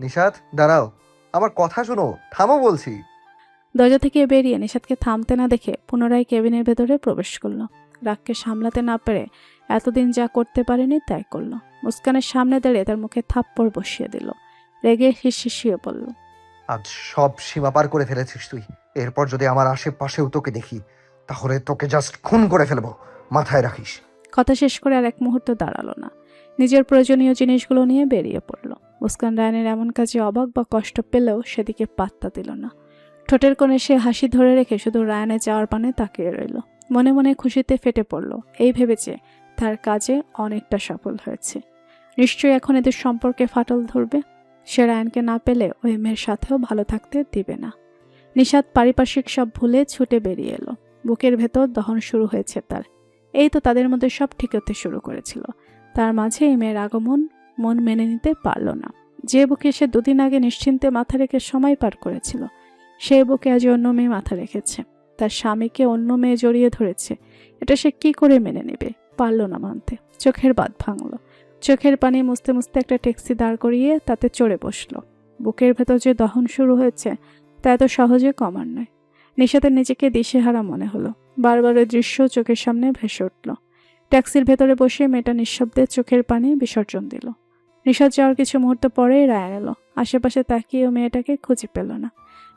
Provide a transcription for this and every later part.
নিশাত, দাঁড়াও, আমার কথা শোনো, থামো বলছি। দরজা থেকে বেরিয়ে নিশাতকে থামতে না দেখে পুনরায় কেবিনের ভেতরে প্রবেশ করলো। রাগকে সামলাতে না পেরে এতদিন যা করতে পারেনি তাই করলো। মুস্কানের সামনে দাঁড়িয়ে তার মুখে থাপ্পড় বসিয়ে দিল। রেগে হিসিয়ে পড়ল। আজ সব সীমা পার করে ফেলেছিস তুই। এরপর যদি আমার আশেপাশেও তোকে দেখি, তাহলে তোকে জাস্ট খুন করে ফেলবো, মাথায় রাখিস। কথা শেষ করে আর এক মুহূর্ত দাঁড়ালো না। নিজের প্রয়োজনীয় জিনিসগুলো নিয়ে বেরিয়ে পড়ল। মুস্কান রায়নের এমন কাজে অবাক বা কষ্ট পেলেও সেদিকে পাত্তা দিল না। ঠোঁটের কোণে সে হাসি ধরে রেখে শুধু রায়ানের যাওয়ার পানে তাকিয়ে রইল। মনে মনে খুশিতে ফেটে পড়ল। এই ভেবেছে তার কাজে অনেকটা সফল হয়েছে। নিশ্চয়ই এখন এদের সম্পর্কে ফাটল ধরবে। সে রায়ানকে না পেলে ওই মেয়ের সাথেও ভালো থাকতে দিবে না। নিশাত পারিপার্শ্বিক সব ভুলে ছুটে বেরিয়ে এলো। বুকের ভেতর দহন শুরু হয়েছে তার। এই তো তাদের মধ্যে সব ঠিক হতে শুরু করেছিল, তার মাঝে এই মেয়ের আগমন মন মেনে নিতে পারল না। যে বুকে সে দুদিন আগে নিশ্চিন্তে মাথা রেখে সময় পার করেছিল, সেই বুকে আজ অন্য মেয়ে মাথা রেখেছে। তার স্বামীকে অন্য মেয়ে জড়িয়ে ধরেছে। এটা সে কি করে মেনে নেবে? পারল না মানতে। চোখের বাঁধ ভাঙল। চোখের পানি মুছতে মুছতে একটা ট্যাক্সি দাঁড় করিয়ে তাতে চড়ে বসলো। বুকের ভেতর যে দহন শুরু হয়েছে তা এত সহজে কমার নয়। নিশাতের নিজেকে দিশেহারা মনে হলো। বারবার ওই দৃশ্য চোখের সামনে ভেসে উঠল। ট্যাক্সির ভেতরে বসে মেয়েটা নিঃশব্দে চোখের পানি বিসর্জন দিল। নিশাত যাওয়ার কিছু মুহূর্ত পরেই রায়ান এলো। আশেপাশে তাকিয়েও মেয়েটাকে খুঁজে পেল না।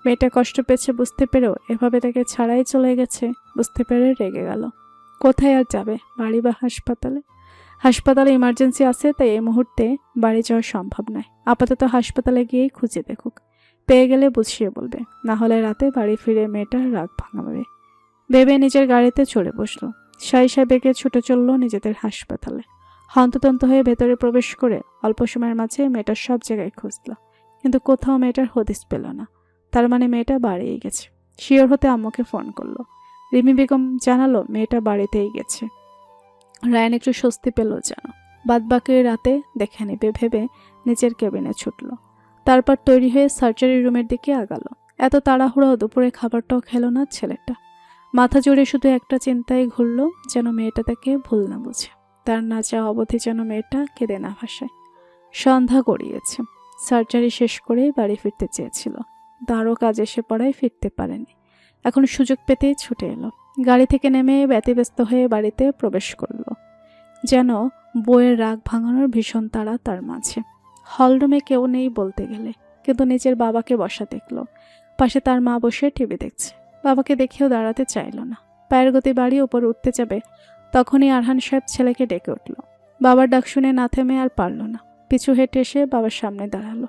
মেয়েটা কষ্ট পেয়েছে বুঝতে পেরেও এভাবে তাকে ছাড়াই চলে গেছে বুঝতে পেরে রেগে গেল। কোথায় আর যাবে? বাড়ি বা হাসপাতালে? হাসপাতালে ইমার্জেন্সি আছে, তাই এই মুহূর্তে বাড়ি যাওয়া সম্ভব নয়। আপাতত হাসপাতালে গিয়েই খুঁজে দেখুক। পেয়ে গেলে বুঝিয়ে বলবে, না হলে রাতে বাড়ি ফিরে মেয়েটার রাগ ভাঙাবে ভেবে নিজের গাড়িতে চড়ে বসলো। সাই বেগে ছুটে চলল নিজেদের হাসপাতালে। হন্ততন্ত হয়ে ভেতরে প্রবেশ করে অল্প সময়ের মাঝে মেয়েটার সব জায়গায় খুঁজল, কিন্তু কোথাও মেয়েটার হদিস পেল না। তার মানে মেয়েটা বাড়িয়ে গেছে। শিওর হতে আম্মুকে ফোন করলো। রিমি বেগম জানালো মেয়েটা বাড়িতেই গেছে। রায়ান একটু স্বস্তি পেল যেন। বাদবাকি রাতে দেখে নেবে ভেবে নিজের কেবিনে ছুটল। তারপর তৈরি হয়ে সার্জারি রুমের দিকে আগালো। এত তাড়াহুড়ো দুপুরে খাবারটাও খেলো না ছেলেটা। মাথা জুড়ে শুধু একটা চিন্তায় ঘুরল, যেন মেয়েটা তাকে ভুল না বুঝে। তার না যাওয়া অবধি যেন মেয়েটা কেঁদে না ভাসায়। সন্ধ্যা গড়িয়েছে। সার্জারি শেষ করেই বাড়ি ফিরতে চেয়েছিল। তারও কাজ এসে পড়ায় ফিরতে পারেনি। এখন সুযোগ পেতেই ছুটে এলো। গাড়ি থেকে নেমে ব্যতিব্যস্ত হয়ে বাড়িতে প্রবেশ করলো। যেন বইয়ের রাগ ভাঙানোর ভীষণ তাড়া তার মাঝে। হলরুমে কেউ নেই বলতে গেলে, কিন্তু নিজের বাবাকে বসা দেখল। পাশে তার মা বসে টিভি দেখছে। বাবাকে দেখেও দাঁড়াতে চাইল না। পায়ের গতি বাড়িয়ে উপর উঠতে যাবে, তখনই আরহান সাহেব ছেলেকে ডেকে উঠল। বাবার ডাক শুনে না থেমে আর পারল না। পিছু হেঁটে এসে বাবার সামনে দাঁড়ালো।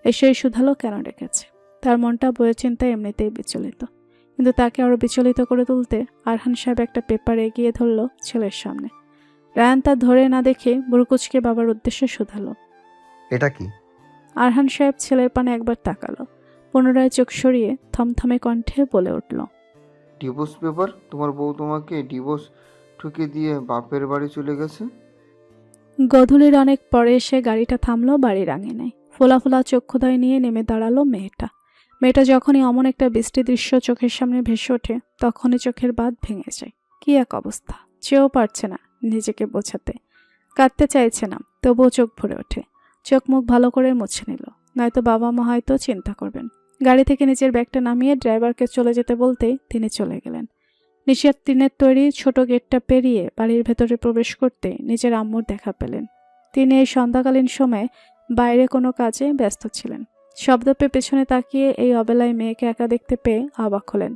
এসেই শুধালো কেন ডেকেছে। তার মনটা বইয়ের চিন্তায় এমনিতেই বিচলিত, কিন্তু তাকে আরো বিচলিত করে তুলতে আরহান সাহেব একটা পেপার এগিয়ে ধরল ছেলের সামনে। রায়ান তা ধরে না দেখে বুড়কুচকে বাবার উদ্দেশ্যে শুধালো, এটা কি? আরহান সাহেব ছেলের পানে একবার তাকালো, পুনরায় চোখ সরিয়ে থমথমে কণ্ঠে বলে উঠল, ডিভোর্স পেপার। তোমার বউ তোমাকে ডিভোর্স ঠুকে দিয়ে বাপের বাড়ি চলে গেছে। গধূলির অনেক পরে এসে গাড়িটা থামলো বাড়ির আঙিনায়। ফোলা ফোলা চক্ষুদয় নিয়ে নেমে দাঁড়ালো মেয়েটা। মেয়েটা যখনই অমন একটা বৃষ্টি দৃশ্য চোখের সামনে ভেসে ওঠে, তখনই চোখের বাঁধ ভেঙে যায়। কি এক অবস্থা! চেয়েও পারছে না নিজেকে বোঝাতে। কাঁদতে চাইছে না, তবুও চোখ ভরে ওঠে। চোখ মুখ ভালো করে মুছে নিল, নয়তো বাবা মা হয়তো চিন্তা করবেন। গাড়ি থেকে নিজের ব্যাগটা নামিয়ে ড্রাইভারকে চলে যেতে বলতেই তিনি চলে গেলেন। নিশাত টিনের তৈরি ছোট গেটটা পেরিয়ে বাড়ির ভেতরে প্রবেশ করতে নিজের আম্মুর দেখা পেলেন। তিনি এই সন্ধ্যাকালীন সময়ে বাইরে কোনো কাজে ব্যস্ত ছিলেন। শব্দ পেয়ে পেছনে তাকিয়ে এই অবেলায় মেয়েকে একা দেখতে পেয়ে অবাক হলেন।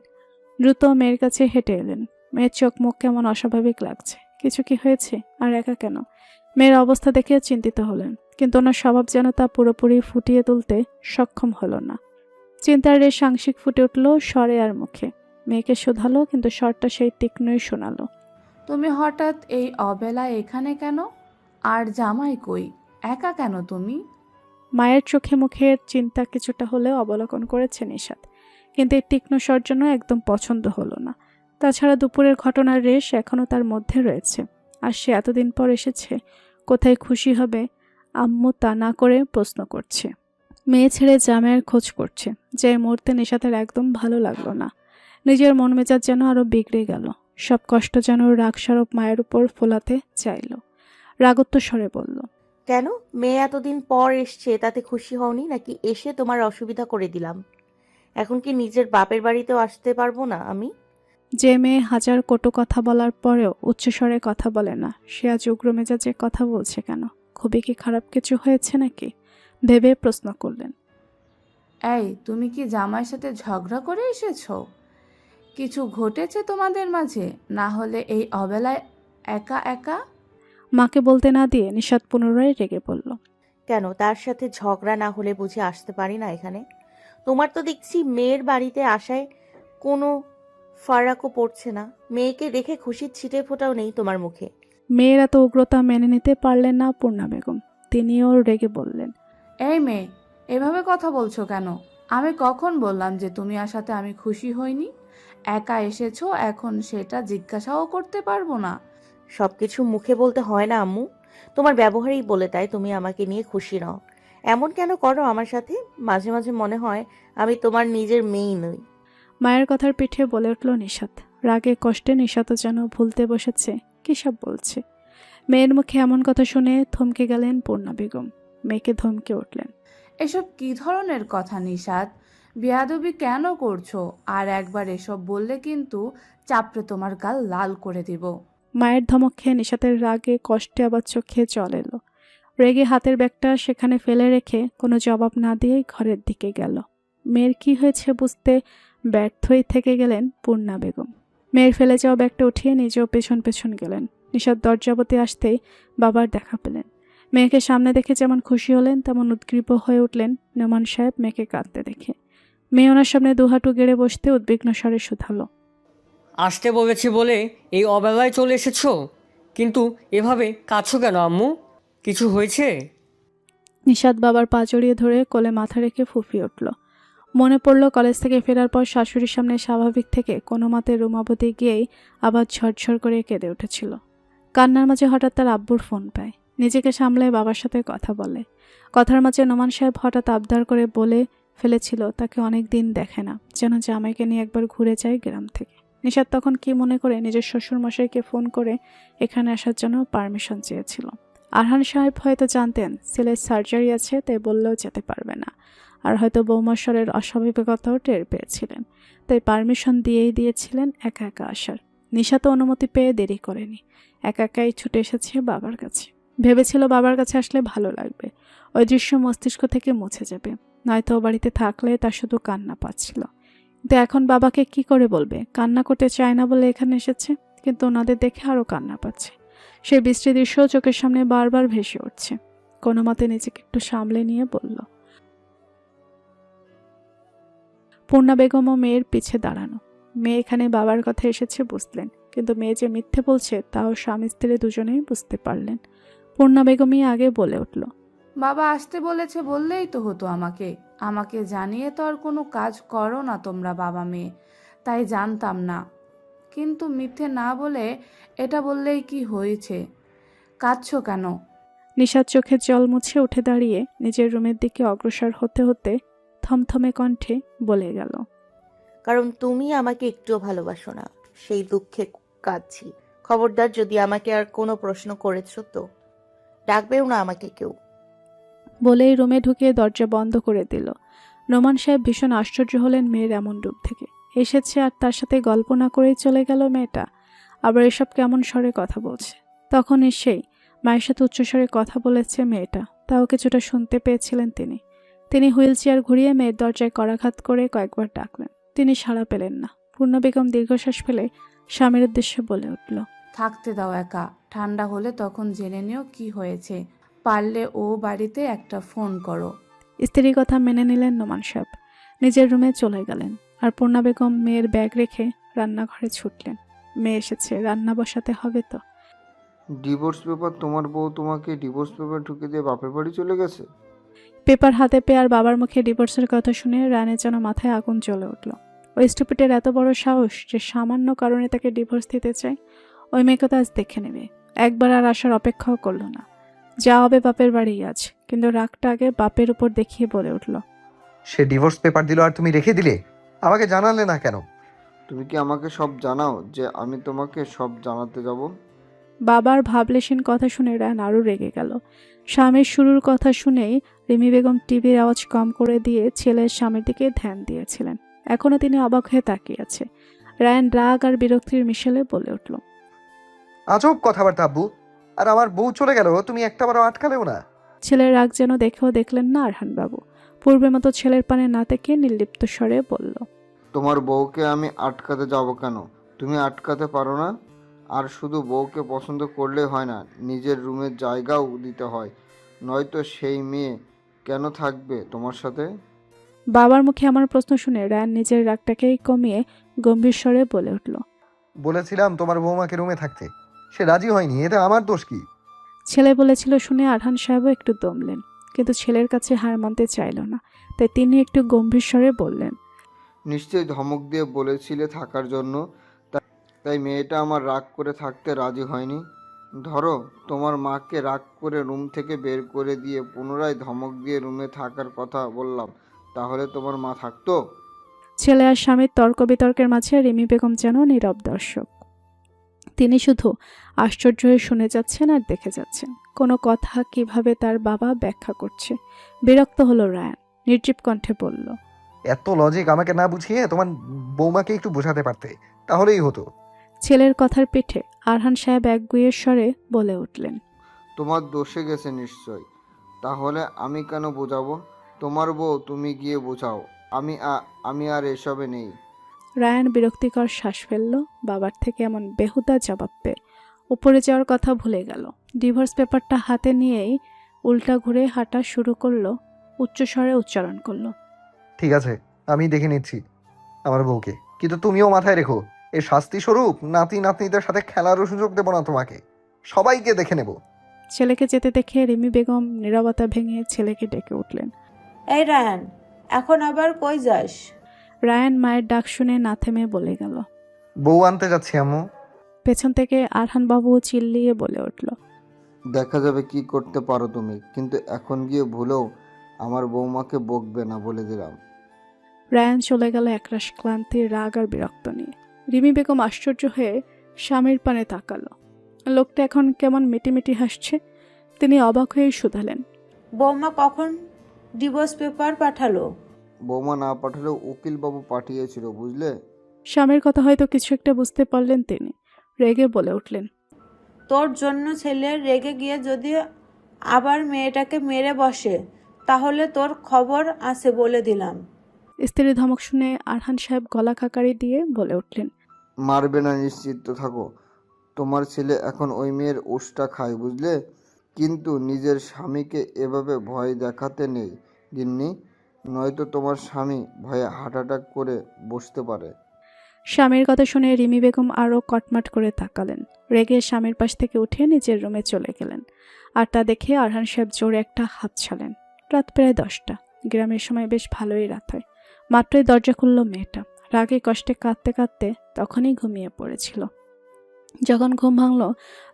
দ্রুত মেয়ের কাছে হেঁটে এলেন। মেয়ের চোখ মুখ কেমন অস্বাভাবিক লাগছে। কিছু কি হয়েছে? আর একা কেন? মেয়ের অবস্থা দেখে চিন্তিত হলেন, কিন্তু ওনার স্বভাব যেন তা পুরোপুরি ফুটিয়ে তুলতে সক্ষম হলো না। চিন্তার রেশ আংশিক ফুটে উঠল স্বরে আর মুখে। মেয়েকে শোধালো, কিন্তু স্বরটা সেই তীক্ষ্ণই শোনালো। তুমি হঠাৎ এই অবেলায় এখানে কেন? আর জামাই কই? একা কেন তুমি? মায়ের চোখে মুখের চিন্তা কিছুটা হলেও অবলোকন করেছে নিশাত, কিন্তু এই তীক্ষ্ণ স্বর যেন একদম পছন্দ হলো না। তাছাড়া দুপুরের ঘটনার রেশ এখনও তার মধ্যে রয়েছে। আর সে এতদিন পর এসেছে, কোথায় খুশি হবে আম্মু তা না করে প্রশ্ন করছে। মেয়ে ছেড়ে জামাইয়ের খোঁজ করছে, যে মুহূর্তে নিশাতের একদম ভালো লাগলো না। নিজের মন মেজাজ যেন আরো বিগড়ে গেল। সব কষ্ট যেন রাগ স্বরূপ মায়ের উপর ফোলাতে চাইল। রাগত্ব স্বরে বলল, কেন? মেয়ে এতদিন পর এসছে তাতে খুশি হওনি নাকি এসে তোমার অসুবিধা করে দিলাম? এখন কি নিজের বাপের বাড়িতেও আসতে পারবো না আমি? যে মেয়ে হাজার কটু কথা বলার পরেও উচ্চস্বরে কথা বলে না, সে আজ উগ্র মেজাজে কথা বলছে কেন? খুবই কি খারাপ কিছু হয়েছে নাকি? ভেবে প্রশ্ন করলেন। এই, তুমি কি জামাইয়ের সাথে ঝগড়া করে এসেছো? কিছু ঘটেছে তোমাদের মাঝে? না হলে এই অবেলায় একা একা? মাকে বলতে না দিয়ে নিশাত পুনরায় রেগে পড়ল। কেন, তার সাথে ঝগড়া না হলে বুঝি আসতে পারি না এখানে? তোমার তো দেখছি মেয়ের বাড়িতে আসায় কোনো ফারাকও পড়ছে না। মেয়েকে দেখে খুশির ছিটে ফোঁটাও নেই তোমার মুখে। মেয়ের এত উগ্রতা মেনে নিতে পারলেন না পূর্ণা বেগম। তিনিও রেগে বললেন। এই মেয়ে, এভাবে কথা বলছো কেন? আমি কখন বললাম যে তুমি আসাতে আমি খুশি হইনি? একা এসেছো, এখন সেটা জিজ্ঞাসাও করতে পারবো না? সবকিছু মুখে বলতে হয় না আম্মু। তোমার ব্যবহারেই বলে তাই তুমি আমাকে নিয়ে খুশি নও। এমন কেন করো আমার সাথে? মাঝে মাঝে মনে হয় আমি তোমার নিজের মেয়েই নই। মায়ের কথার পিঠে বলে উঠল নিশাত। রাগে কষ্টে নিশাতও যেন ভুলতে বসেছে কী সব বলছে। মেয়ের মুখে এমন কথা শুনে থমকে গেলেন পূর্ণা বেগম। মেয়েকে ধমকে উঠলেন। এসব কি ধরনের কথা নিশাত? বেয়াদবি কেন করছো? আর একবার এসব বললে কিন্তু চাপড়ে তোমার গাল লাল করে দিব। মায়ের ধমক খেয়ে নিশাতের রাগে কষ্টে আবার চোখে জল এলো। রেগে হাতের ব্যাগটা সেখানে ফেলে রেখে কোনো জবাব না দিয়েই ঘরের দিকে গেল। মেয়ের কি হয়েছে বুঝতে ব্যর্থই থেকে গেলেন পূর্ণা বেগম। মেয়ের ফেলে যাওয়া ব্যাগটা উঠিয়ে নিজেও পেছন পেছন গেলেন। নিশাত দরজাবতে আসতেই বাবার দেখা পেলেন। মেয়েকে সামনে দেখে যেমন খুশি হলেন তেমন উদ্গ্রীব হয়ে উঠলেন নোমান সাহেব মেয়েকে কাঁদতে দেখে। মেয়ে ওনার সামনে দুহাঁটু গেড়ে বসতে উদ্বিগ্ন স্বরে শুধালো। আসতে বলেছি বলে এই অবেলায় চলে এসেছো? কিন্তু এভাবে কাঁদছো কেন আম্মু? কিছু হয়েছে? নিশাত বাবার পা জড়িয়ে ধরে কোলে মাথা রেখে ফুঁপিয়ে উঠল। মনে পড়ল কলেজ থেকে ফেরার পর শাশুড়ির সামনে স্বাভাবিক থেকে কোনো মতে রুম অবধি গিয়েই আবার ঝরঝর করে কেঁদে উঠেছিল। কান্নার মাঝে হঠাৎ তার আব্বুর ফোন পায়। নিজেকে সামলে বাবার সাথে কথা বলে। কথার মাঝে নোমান সাহেব হঠাৎ আবদার করে বলে ফেলেছিল তাকে অনেক দিন দেখে না, যেন জামাইকে নিয়ে একবার ঘুরে যায় গ্রাম থেকে। নিশাত তখন কি মনে করে নিজের শ্বশুরমশাইকে ফোন করে এখানে আসার জন্য পারমিশন চেয়েছিল। আরহান সাহেব হয়তো জানতেন ছেলের সার্জারি আছে, তাই বললেও যেতে পারবে না। আর হয়তো বৌমাস্বরের অস্বাভাবিকতাও টের পেয়েছিলেন, তাই পারমিশন দিয়েই দিয়েছিলেন একা একা আসার। নিশা তো অনুমতি পেয়ে দেরি করেনি, একা একাই ছুটে এসেছে বাবার কাছে। ভেবেছিল বাবার কাছে আসলে ভালো লাগবে, ওই দৃশ্য মস্তিষ্ক থেকে মুছে যাবে। নয়তো ও বাড়িতে থাকলে তার শুধু কান্না পাচ্ছিল। কিন্তু এখন বাবাকে কি করে বলবে কান্না করতে চায় না বলে এখানে এসেছে, কিন্তু ওনাদের দেখে আরও কান্না পাচ্ছে। সেই বৃষ্টি দৃশ্য চোখের সামনে বারবার ভেসে উঠছে। কোনো মতে নিজেকে একটু সামলে নিয়ে বলল। পূর্ণা বেগম ও মেয়ের পিছে দাঁড়ানো। মেয়ে এখানে বাবার কথা এসেছে বুঝলেন, কিন্তু মেয়ে যে মিথ্যে বলছে তাও স্বামী স্ত্রী দুজনেই বুঝতে পারলেন। পূর্ণা বেগমই আগে বলে উঠল। বাবা আসতে বলেছে বললেই তো হতো আমাকে। আমাকে জানিয়ে তো আর কোনো কাজ করো না তোমরা বাবা মেয়ে, তাই জানতাম না। কিন্তু মিথ্যে না বলে এটা বললেই কি হয়েছে? কাঁদছো কেন? নিশাদ চোখের জল মুছে উঠে দাঁড়িয়ে নিজের রুমের দিকে অগ্রসর হতে হতে থমথমে কণ্ঠে বলে গেল। কারণ তুমি আমাকে একটুও ভালোবাসো না, সেই দুঃখে কাঁদছি। খবরদার যদি আমাকে আর কোনো প্রশ্ন করেছো তো ডাকবেও না আমাকে কেউ। বলেই রুমে ঢুকিয়ে দরজা বন্ধ করে দিল। নোমান সাহেব ভীষণ আশ্চর্য হলেন মেয়ের এমন রূপ থেকে। এসেছে আর তার সাথে গল্প না করেই চলে গেল মেয়েটা, আবার এসব কেমন স্বরে কথা বলছে। তখন এসেই মায়ের সাথে উচ্চস্বরে কথা বলেছে মেয়েটা, তাও কিছুটা শুনতে পেয়েছিলেন তিনি হুইল চেয়ার ঘুরিয়ে মেয়ের দরজায় করাঘাত করে কয়েকবার ডাকলেন। তিনি সাড়া পেলেন না। পূর্ণা বেগম দীর্ঘশ্বাস ফেলে স্বামীর উদ্দেশ্যে বলে উঠল। থাকতে দাও একা, ঠান্ডা হলে তখন জেনে নিও কি হয়েছে। পারলে ও বাড়িতে একটা ফোন করো। স্ত্রীর কথা মেনে নিলেন নোমান সাহেব। নিজের রুমে চলে গেলেন। আর পূর্ণা বেগম মেয়ের ব্যাগ রেখে রান্নাঘরে ছুটলেন। মেয়ে এসেছে, রান্না বসাতে হবে তো। ডিভোর্স পেপার, তোমার বউ তোমাকে ডিভোর্স পেপার ঢুকে দিয়ে বাপের বাড়ি চলে গেছে? পেপার হাতে পেয়ে আর বাবার মুখে ডিভোর্সের কথা শুনে রানের যেন মাথায় আগুন জ্বলে উঠল। ওই স্টুপিটের এত বড় সাহস যে সামান্য কারণে তাকে ডিভোর্স দিতে চায়। ওই মেয়েকে তো আজ দেখে নেবে। একবার আর আসার অপেক্ষাও করল না। যা হবে বাপের বাড়ি আজ, কিন্তু রাগটা আগে বাপের উপর দেখিয়ে বলে উঠল। সে ডিভোর্স পেপার দিল আর তুমি রেখে দিলে? আমাকে জানালে না কেন? তুমি কি আমাকে সব জানাও যে আমি তোমাকে সব জানাতে যাব? বাবার ভাবলেশীন কথা শুনে রায়ান আরও রেগে গেল। স্বামীর শুরুর কথা শুনেই রিমি বেগম টিভির আওয়াজ কম করে দিয়ে ছেলের স্বামীর দিকে ধ্যান দিয়েছিলেন। এখনও তিনি অবাক হয়ে তাকিয়ে আছে। রায়ান রাগ আর বিরক্তির মিশেলে বলে উঠল, আজব কথাবার্তা আব্বু। আর আমার বউ চলে গেল, তুমি একটাবারও আটকালেও না। ছেলের রাগ যেন দেখেও দেখলেন না আরহান বাবু। পূর্বের মতো ছেলের পানে না থেকে নির্লিপ্ত স্বরে বলল, তোমার বউকে আমি আটকাতে যাব কেন? তুমি আটকাতে পারো না? আর শুধু বউকে পছন্দ করলে হয় না, নিজের রুমের জায়গাও দিতে হয়, নয়তো সেই মেয়ে কেন থাকবে তোমার সাথে? বাবার মুখে আমার প্রশ্ন শুনে রায়ান নিজের রাগটাকেই কমিয়ে গম্ভীর স্বরে বলে উঠল, বলেছিলাম তোমার বৌমাকে রুমে থাকতে, সে রাজি হয়নি, এটা আমার দোষ কি? ছেলে বলেছিল শুনে আরহান সাহেবও একটু দমলেন, কিন্তু ছেলের কাছে হার মানতে চাইল না। তাই তিনি একটু গম্ভীর স্বরে বললেন, নিশ্চয়ই ধমক দিয়ে বলেছিলে থাকার জন্য, তাই মেয়েটা আমার রাগ করে থাকতে রাজি হয়নি। ধরো, তোমার মাকে রাগ করে রুম থেকে বের করে দিয়ে পুনরায় ধমক দিয়ে রুমে থাকার কথা বললাম, তাহলে তোমার মা থাকতো? ছেলে আর স্বামীর তর্ক বিতর্কের মাঝে রিমি বেগম যেন নীরব দর্শক। তিনি শুধু আশ্চর্য হয়ে শুনে যাচ্ছেন আর দেখে যাচ্ছেন কোনো কথা কিভাবে তার বাবা ব্যাখ্যা করছে। বিরক্ত হলো রায়ান, নির্জীব কণ্ঠে বলল, এত লজিক আমাকে না বুঝিয়ে তোমার বৌমাকে একটু বোঝাতে পারতে, তাহলেই হতো। ছেলের কথার পিঠে আরহান সাহেব একগুঁয়ের স্বরে বলে উঠলেন, তোমার দোষে গেছে নিশ্চয়, তাহলে আমি কেন বোঝাবো? তোমার বউ, তুমি গিয়ে বোঝাও, আমি আর এসবে নেই। রায়ান বিরক্তিকর শ্বাস ফেলল বাবার থেকে এমন বেহুদা জবাব পেয়ে। উপরে যাওয়ার কথা ভুলে গেল। ডিভোর্স পেপারটা হাতে নিয়েই উল্টা ঘুরে হাঁটা শুরু করলো, উচ্চস্বরে উচ্চারণ করলো, ঠিক আছে, আমি দেখে নিচ্ছি আমার বউকে, কিন্তু তুমিও মাথায় রেখো, এর শাস্তি স্বরূপ নাতি নাতনিদের সাথে খেলারও সুযোগ দেবো না তোমাকে, সবাইকে দেখে নেব। ছেলেকে যেতে দেখে রিমি বেগম নীরবতা ভেঙে ছেলেকে ডেকে উঠলেন। এই রায়ান, এখন আবার কই যাস? রায়ান মায়ের ডাক শুনে না থেমে বলে গেল, বউ আনতে যাচ্ছি আম্মু। পেছন থেকে আরহান বাবু চিল্লিয়ে বলে উঠল, দেখা যাবে কি করতে পারো তুমি, কিন্তু এখন গিয়ে ভুলেও আমার বৌমাকে বকবে না, বলে দিলাম। রায়ান চলে গেল একরাশ ক্লান্তি, রাগ আর বিরক্ত নিয়ে। রিমি বেগম আশ্চর্য হয়ে স্বামীর পানে তাকালো। লোকটা এখন কেমন মিটিমিটি হাসছে। তিনি অবাক হয়ে শুধালেন, বৌমা কখন ডিভোর্স পেপার পাঠালো? বৌমা না পাঠালেও উকিল বাবু পাঠিয়েছিল, বুঝলে? স্বামীর কথা হয়তো কিছু একটা বুঝতে পারলেন তিনি। রেগে বলে উঠলেন, তোর জন্য ছেলে রেগে গিয়ে যদি আবার মেয়েটাকে মেরে বসে, তাহলে তোর খবর আছে বলে দিলাম। স্ত্রীর ধমক শুনে আরহান সাহেব গলা খাকারি দিয়ে বলে উঠলেন, মারবে না, নিশ্চিত থাকো। তোমার ছেলে এখন ওই মেয়ের ওষটা খায়, বুঝলে? কিন্তু নিজের স্বামীকে এভাবে ভয় দেখাতে নেই গিন্নি, নয়তো তোমার স্বামী ভয়ে হার্ট অ্যাটাক করে বসতে পারে। স্বামীর কথা শুনে রিমি বেগম আরও কটমাট করে তাকালেন। রেগে স্বামীর পাশ থেকে উঠে নিজের রুমে চলে গেলেন। আর তা দেখে আরহান সাহেব জোরে একটা হাত ছাড়েন। রাত প্রায় 10টা। গ্রামের সময় বেশ ভালোই রাত হয়। মাত্রই দরজা খুলল মেয়েটা। রাগে কষ্টে কাঁদতে কাঁদতে তখনই ঘুমিয়ে পড়েছিল। যখন ঘুম ভাঙল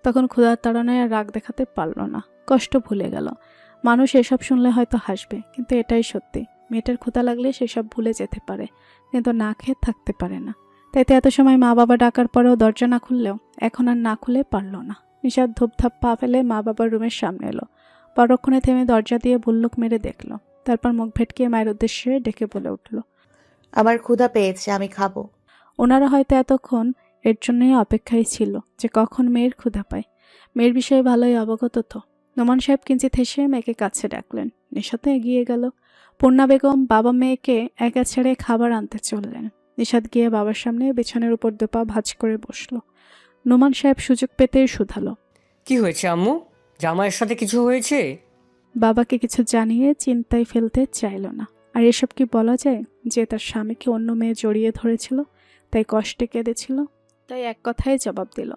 তখন ক্ষুধার তাড়নায় আর রাগ দেখাতে পারল না, কষ্ট ভুলে গেল। মানুষ এসব শুনলে হয়তো হাসবে, কিন্তু এটাই সত্যি। মেয়েটার ক্ষুধা লাগলে সেসব ভুলে যেতে পারে, কিন্তু না খেয়ে থাকতে পারে না। তাই তো এত সময় মা বাবা ডাকার পরেও দরজা না খুললেও এখন আর না খুলে পারল না। নিশাদ ধূপধাপ পা ফেলে মা বাবার রুমের সামনে এলো। পরক্ষণে থেমে দরজা দিয়ে বুল্লুক মেরে দেখল। তারপর মুখ ভেটকিয়ে মায়ের উদ্দেশ্যে ডেকে বলে উঠল, আমার ক্ষুধা পেয়েছে, আমি খাবো। ওনারা হয়তো এতক্ষণ এর জন্যই অপেক্ষায় ছিল যে কখন মেয়ের ক্ষুধা পায়। মেয়ের বিষয়ে ভালোই অবগত তো। নোমান সাহেব কিঞ্চিত হেসে মেয়েকে কাছে ডাকলেন। নিশাতে এগিয়ে গেল। পূর্ণা বেগম বাবা মেয়েকে একা ছেড়ে খাবার আনতে চললেন। নিশাদ গিয়ে বাবার সামনে বিছানার উপর দোপা ভাঁজ করে বসলো। নোমান সাহেব সুযোগ পেতেই শুধালো, কি হয়েছে আম্মু? জামাইয়ের সাথে কিছু হয়েছে? বাবাকে কিছু জানিয়ে চিন্তায় ফেলতে চাইল না। আর এসব কি বলা যায় যে তার স্বামীকে অন্য মেয়ে জড়িয়ে ধরেছিল, তাই কষ্টে কেঁদেছিল? তাই এক কথায় জবাব দিল,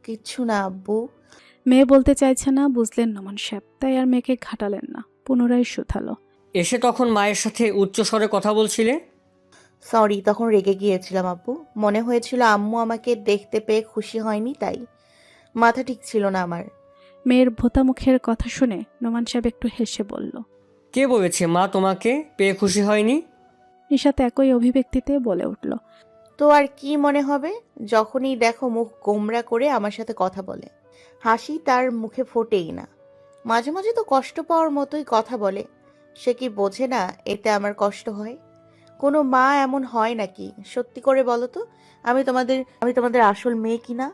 কিচ্ছু না আব্বু। মেয়ে বলতে চাইছে না, বুঝলেন নোমান সাহেব। তাই আর মেয়েকে ঘাটালেন না, পুনরায় শুধালো, এসে তখন মায়ের সাথে উচ্চস্বরে কথা বলছিলে? সরি, তখন রেগে গিয়েছিলাম আব্বু। মনে হয়েছিল আম্মু আমাকে দেখতে পেয়ে খুশি হয়নি, তাই মাথা ঠিক ছিল না আমার। মেয়ের ভোতা মুখের কথা শুনে নোমান সাহেব একটু হেসে বলল, কে বলেছে মা তোমাকে পেয়ে খুশি হয়নি? নিশাত একই অভিব্যক্তিতে বলে উঠল, তো আর কি মনে হবে যখনই দেখো মুখ গোমরা করে আমার সাথে কথা বলে? হাসি তার মুখে ফোটেই না। মাঝে মাঝে তো কষ্ট পাওয়ার মতোই কথা বলে। সে কি বোঝে না এতে আমার কষ্ট হয়? কোনো মা এমন হয় নাকি? সত্যি করে বলো তো, আমি তোমাদের আসল মেয়ে কিনা?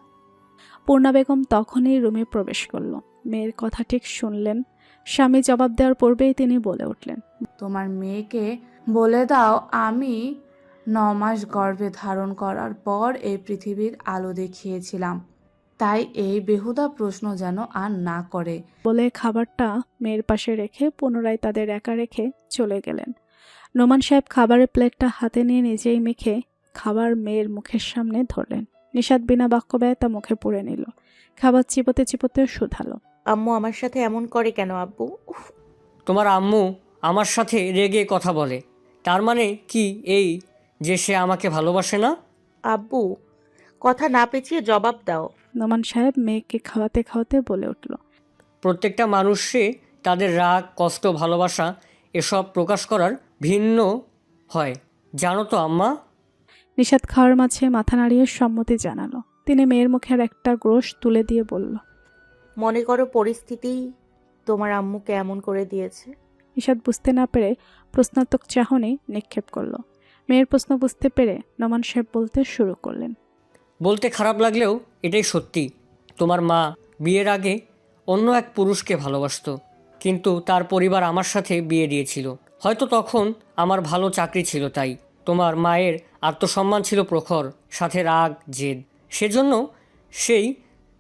পূর্ণা বেগম তখনই রুমে প্রবেশ করল। মেয়ের কথা ঠিক শুনলেন। স্বামী জবাব দেওয়ার পূর্বেই তিনি বলে উঠলেন, তোমার মেয়েকে বলে দাও আমি 9 মাস গর্ভে ধারণ করার পর এই পৃথিবীর আলো দেখিয়েছিলাম, তাই এই বেহুদা প্রশ্ন যেন আর না করে। বলে খাবারটা মেয়ের পাশে রেখে পুনরায় তাদের একা রেখে চলে গেলেন। নোমান সাহেব খাবারের প্লেটটা হাতে নিয়ে নিজেই মেখে খাবার মেয়ের মুখের সামনে ধরলেন। নিশাত বিনা বাক্য ব্যয় তা মুখে পুরে নিল। খাবার চিপোতে চিপোতে শুধালো, আম্মু আমার সাথে এমন করে কেন আব্বু? উফ, তোমার আম্মু আমার সাথে রেগে কথা বলে, তার মানে কি এই যে সে আমাকে ভালোবাসে না? আব্বু কথা না পেঁচিয়ে জবাব দাও। নোমান সাহেব মেয়েকে খাওয়াতে খাওয়াতে বলে উঠল, প্রত্যেকটা মানুষে তাদের রাগ, কষ্ট, ভালোবাসা এসব প্রকাশ করার ভিন্ন হয়, জানো তো আম্মা? নিশাত খাওয়ার মাঝে মাথা নাড়িয়ে সম্মতি জানালো। তিনি মেয়ের মুখের একটা গ্রোশ তুলে দিয়ে বলল, মনে করো পরিস্থিতি তোমার আম্মুকে এমন করে দিয়েছে। নিশাত বুঝতে না পেরে প্রশ্নাত্মক চাহনি নিক্ষেপ করলো। মেয়ের প্রশ্ন বুঝতে পেরে নোমান সাহেব বলতে শুরু করলেন, বলতে খারাপ লাগলেও এটাই সত্যি। তোমার মা বিয়ের আগে অন্য এক পুরুষকে ভালোবাসতো, কিন্তু তার পরিবার আমার সাথে বিয়ে দিয়েছিল। হয়তো তখন আমার ভালো চাকরি ছিল, তাই তোমার মায়ের আত্মসম্মান ছিল প্রখর, সাথে রাগ, জেদ। সেজন্য সেই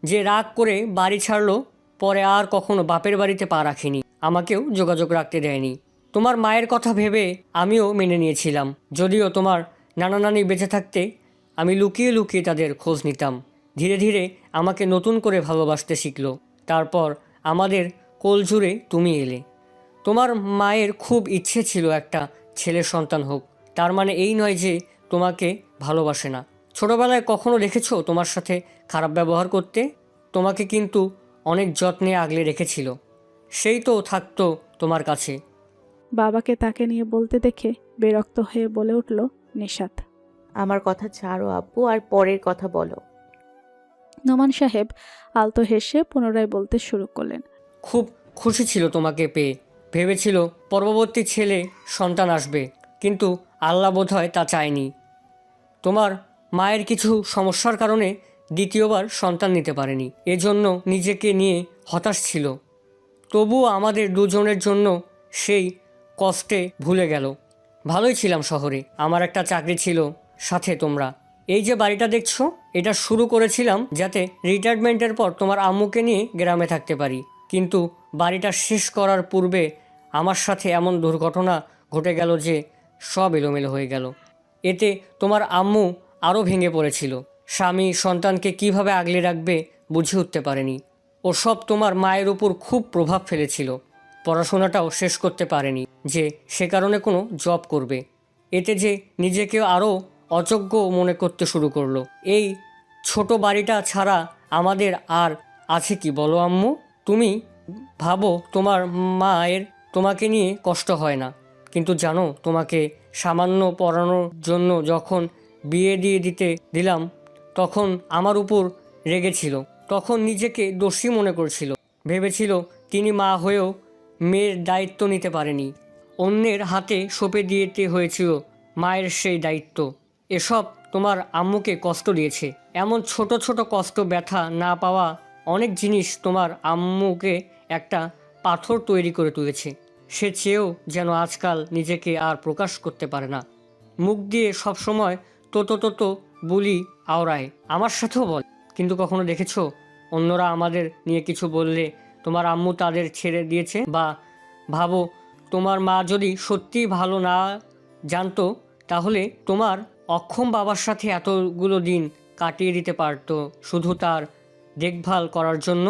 যে রাগ করে বাড়ি ছাড়লো, পরে আর কখনো বাপের বাড়িতে পা রাখিনি, আমাকেও যোগাযোগ রাখতে দেয়নি। তোমার মায়ের কথা ভেবে আমিও মেনে নিয়েছিলাম। যদিও তোমার নানা নানি বেঁচে থাকতে আমি লুকিয়ে লুকিয়ে তাদের খোঁজ নিতাম। ধীরে ধীরে আমাকে নতুন করে ভালোবাসতে শিখলো। তারপর আমাদের কোল জুড়ে তুমি এলে। তোমার মায়ের খুব ইচ্ছে ছিল একটা ছেলের সন্তান হোক। তার মানে এই নয় যে তোমাকে ভালোবাসে না। ছোটবেলায় কখনো দেখেছো তোমার সাথে খারাপ ব্যবহার করতে? তোমাকে কিন্তু অনেক যত্নে আগলে রেখেছিল। সেই তো থাকতো তোমার কাছে। বাবাকে তাকে নিয়ে বলতে দেখে বিরক্ত হয়ে বলে উঠল নিশাত। আমার কথা ছাড়ো আব্বু, আর পরের কথা বলো। নোমান সাহেব আলতো হেসে পুনরায় বলতে শুরু করলেন, খুব খুশি ছিল তোমাকে পেয়ে। ভেবেছিল পরবর্তী ছেলে সন্তান আসবে, কিন্তু আল্লাহ বোধহয় তা চায়নি। তোমার মায়ের কিছু সমস্যার কারণে দ্বিতীয়বার সন্তান নিতে পারেনি। এজন্য নিজেকে নিয়ে হতাশ ছিল। তবুও আমাদের দুজনের জন্য সেই কষ্টে ভুলে গেল। ভালোই ছিলাম শহরে, আমার একটা চাকরি ছিল, সাথে তোমরা। এই যে বাড়িটা দেখছো, এটা শুরু করেছিলাম যাতে রিটায়ারমেন্টের পর তোমার আম্মুকে নিয়ে গ্রামে থাকতে পারি। কিন্তু বাড়িটা শেষ করার পূর্বে আমার সাথে এমন দুর্ঘটনা ঘটে গেল যে সব এলোমেলো হয়ে গেল। এতে তোমার আম্মু আরও ভেঙে পড়েছিল। স্বামী সন্তানকে কিভাবে আগলে রাখবে বুঝে উঠতে পারেনি। ওসব তোমার মায়ের উপর খুব প্রভাব ফেলেছিল। পড়াশোনাটাও শেষ করতে পারেনি যে সে কারণে কোনো জব করবে। এতে যে নিজেকে আরও অযোগ্য মনে করতে শুরু করলো। এই ছোট বাড়িটা ছাড়া আমাদের আর আছে কি বলো আম্মু? তুমি ভাবো তোমার মায়ের তোমাকে নিয়ে কষ্ট হয় না, কিন্তু জানো তোমাকে সামান্য পড়ানোর জন্য যখন বিয়ে দিয়ে দিলাম, তখন আমার উপর রেগেছিল। তখন নিজেকে দোষী মনে করছিল। ভেবেছিল তিনি মা হয়েও মেয়ের দায়িত্ব নিতে পারেনি। অন্যের হাতে সঁপে দিতে হয়েছিল মায়ের সেই দায়িত্ব। এসব তোমার আম্মুকে কষ্ট দিয়েছে। এমন ছোট ছোট কষ্ট, ব্যথা না পাওয়া অনেক জিনিস তোমার আম্মুকে একটা পাথর তৈরি করে তুলেছে। সে চেয়েও যেন আজকাল নিজেকে আর প্রকাশ করতে পারে না। মুখ দিয়ে সবসময় তো বুলি আওড়ায়, আমার সাথেও বল। কিন্তু কখনো দেখেছো অন্যরা আমাদের নিয়ে কিছু বললে তোমার আম্মু তাদের ছেড়ে দিয়েছে? বা ভাবো তোমার মা যদি সত্যিই ভালো না জানতো, তাহলে তোমার অক্ষম বাবার সাথে এতগুলো দিন কাটিয়ে দিতে পারতো শুধু তার দেখভাল করার জন্য।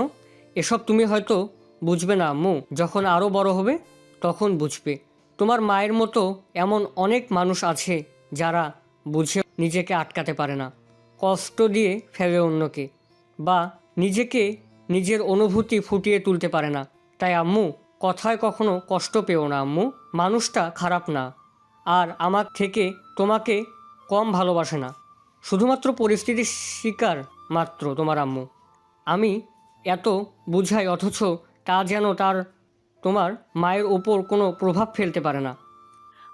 এসব তুমি হয়তো বুঝবে না আম্মু, যখন আরও বড় হবে তখন বুঝবে। তোমার মায়ের মতো এমন অনেক মানুষ আছে যারা বুঝে নিজেকে আটকাতে পারে না, কষ্ট দিয়ে ফেলে অন্যকে, বা নিজেকে নিজের অনুভূতি ফুটিয়ে তুলতে পারে না। তাই আম্মু, কথায় কখনো কষ্ট পেও না আম্মু। মানুষটা খারাপ না, আর আমার থেকে তোমাকে কম ভালোবাসে না। শুধুমাত্র পরিস্থিতির শিকার মাত্র তোমার আম্মু। আমি এত বুঝাই অথচ তা যেন তোমার মায়ের ওপর কোনো প্রভাব ফেলতে পারে না।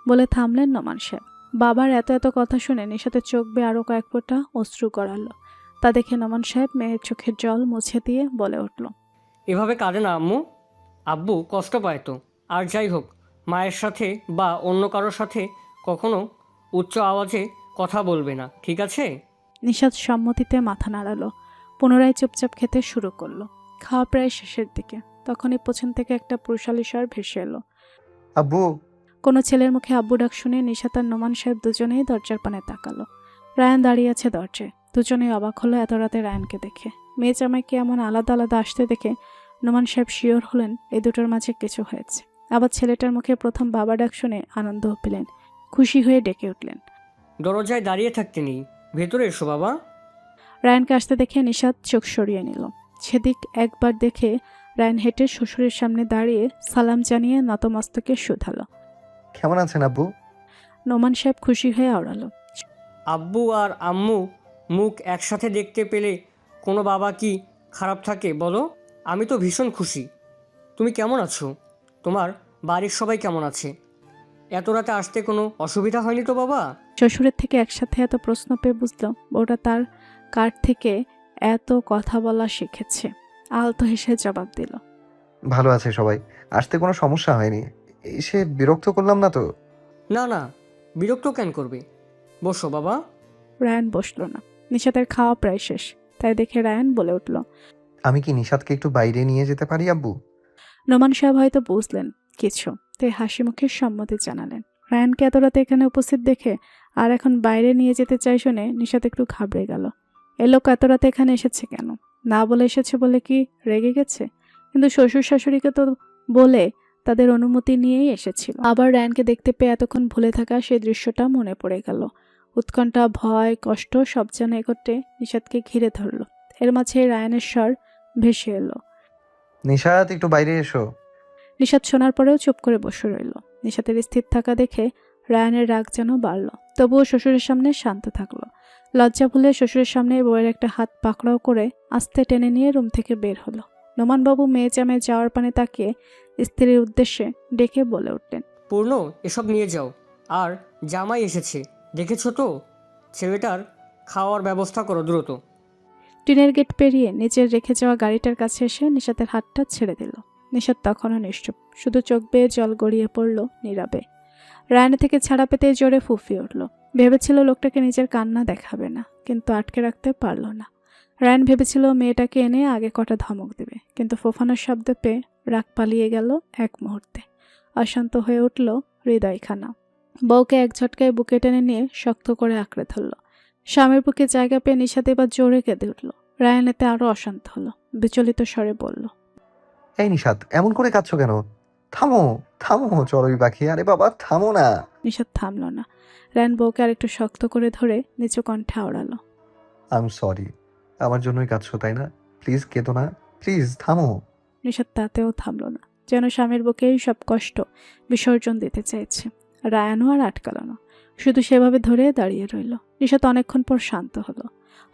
বলে থামলেন নোমান সাহেব। বাবার এত এত কথা শুনে নিশাতের চোখ বেয়ে আরও কয়েক ফোঁটা অশ্রু গড়ালো। তা দেখে নোমান সাহেব মেয়ের চোখের জল মুছে দিয়ে বলে উঠল, এভাবে কাঁদে না আম্মু, আব্বু কষ্ট পায় তো। আর যাই হোক, মায়ের সাথে বা অন্য কারোর সাথে কখনো উচ্চ আওয়াজে কথা বলবে না, ঠিক আছে? নিশাত সম্মতিতে মাথা নাড়ালো। পুনরায় চুপচাপ খেতে শুরু করলো। খাওয়া প্রায় শেষের দিকে। তখনই পেছন থেকে একটা পুরুষালী স্বর ভেসে এলো। আব্বু। কোনো ছেলের মুখে আব্বু ডাক শুনে নিশাত আর নোমান সাহেব দুজনেই দরজার পানে তাকালো। রায়ান দাঁড়িয়ে আছে দরজায়। দুজনেই অবাক হলো এত রাতে রায়ানকে দেখে। মেয়ে জামাইকে এমন আলাদা আলাদা আসতে দেখে নোমান সাহেব শিওর হলেন এই দুটোর মাঝে কিছু হয়েছে। আবার ছেলেটার মুখে প্রথম বাবা ডাক শুনে আনন্দ পেলেন, খুশি হয়ে ডেকে উঠলেন, দরজায় দাঁড়িয়ে থাকতে নেই, ভেতরে এসো বাবা। রায়ানকে আসতে দেখে নিশাত চোখ সরিয়ে নিল। সেদিক একবার দেখে রায়ান হেঁটে শ্বশুরের সামনে দাঁড়িয়ে সালাম জানিয়ে নতমস্তকে শুধালো। কেমন আছেন আব্বু? নোমান সাহেব খুশি হয়ে আওড়ালো, আব্বু আর আম্মু মুখ একসাথে দেখতে পেলে কোনো বাবা কি খারাপ থাকে বলো? আমি তো ভীষণ খুশি। তুমি কেমন আছো? তোমার বাড়ির সবাই কেমন আছে? এত রাতে আসতে কোনো অসুবিধা হয়নি তো বাবা? শ্বশুরের থেকে একসাথে এত প্রশ্ন পেয়ে বুঝলো ওটা তার কার থেকে এত কথা বলা শিখেছে। আলতো হেসে জবাব দিল, ভালো আছে সবাই, আসতে কোনো সমস্যা হয়নি। এসে বিরক্ত করলাম না তো? না না, বিরক্ত কেন করবে? বসো বাবা। রায়ান বসলো না। নিশাতের খাওয়া প্রায় শেষ। তাই দেখে রায়ান বলে উঠল, আমি কি নিশাদকে একটু বাইরে নিয়ে যেতে পারি আব্বু? নোমান সাহেব হয়তো বুঝলেন কিছু, তাই হাসি মুখে সম্মতি জানালেন। রায়ানকে এত রাতে এখানে উপস্থিত দেখে আর এখন বাইরে নিয়ে যেতে চাই শুনে নিশাত একটু ঘাবড়ে গেল। এ লোক এত রাতে এখানে এসেছে কেন? না বলে এসেছে বলে কি রেগে গেছে? কিন্তু শ্বশুর শাশুড়িকে তো বলে তাদের অনুমতি নিয়েই এসেছিল। আবার রায়ানকে দেখতে পেয়ে এতক্ষণ ভুলে থাকা সেই দৃশ্যটা মনে পড়ে গেল। উৎকণ্ঠা, ভয়, কষ্ট সব যেন একত্রে নিশাতকে ঘিরে ধরল। এর মাঝে রায়ানের স্বর ভেসে এলো, নিশাদ একটু বাইরে এসো। নিশাত শোনার পরেও চুপ করে বসে রইল। নিশাতের স্থির থাকা দেখে রায়ানের রাগ যেন বাড়ল। তবুও শ্বশুরের সামনে শান্ত থাকলো। লজ্জা ভুলে শ্বশুরের সামনে বউয়ের একটা হাত পাকড়াও করে আস্তে টেনে নিয়ে রুম থেকে বের হলো। নোমানবাবু মেয়ে জামাই যাওয়ার পানে তাকিয়ে স্ত্রীর উদ্দেশ্যে ডেকে বলে উঠলেন, পূর্ণ, এসব নিয়ে যাও। আর জামাই এসেছে, দেখেছো তো? ছেলেটার খাওয়ার ব্যবস্থা করো দ্রুত। টিনের গেট পেরিয়ে নিজের রেখে যাওয়া গাড়িটার কাছে এসে নিশাতের হাতটা ছেড়ে দিল। নিশাত তখনও নিশ্চুপ, শুধু চোখ বেয়ে জল গড়িয়ে পড়ল নীরবে। রায়ানের থেকে ছাড়া পেতে জোরে ফুঁফিয়ে উঠল। ভেবেছিল লোকটাকে নিজের কান্না দেখাবে না, কিন্তু আটকে রাখতে পারল না। রায়ান ভেবেছিল মেয়েটাকে এনে আগে কটা ধমক দেবে, কিন্তু ফোফানোর শব্দ পেয়ে রাগ পালিয়ে গেল এক মুহূর্তে। অশান্ত হয়ে উঠল হৃদয়খানা। বউকে এক ঝটকায় বুকে টেনে নিয়ে শক্ত করে আঁকড়ে ধরল। স্বামীর বুকে জায়গা পেয়ে নিশাত এবার জোরে কেঁদে উঠল। রায়ান এতে আরো অশান্ত হলো, বিচলিত স্বরে বলল, এই নিশাদ, এমন করে কাঁদছো কেন? থামো থামো চড়ুই পাখি, আরে বাবা থামো না। নিশাত থামল না। রায়ান বউকে আরেকটু শক্ত করে ধরে নিচু কণ্ঠে আওড়ালো, আই এম সরি, আমার জন্যই কাঁদছো তাই না? প্লিজ কেঁদো না, প্লিজ থামো। নিশাত তাতেও থামল না, যেন স্বামীর বুকেই সব কষ্ট বিসর্জন দিতে চাইছে। রায়ানও আর আটকাল না, শুধু সেভাবে ধরে দাঁড়িয়ে রইল। নিশাত অনেকক্ষণ পর শান্ত হলো।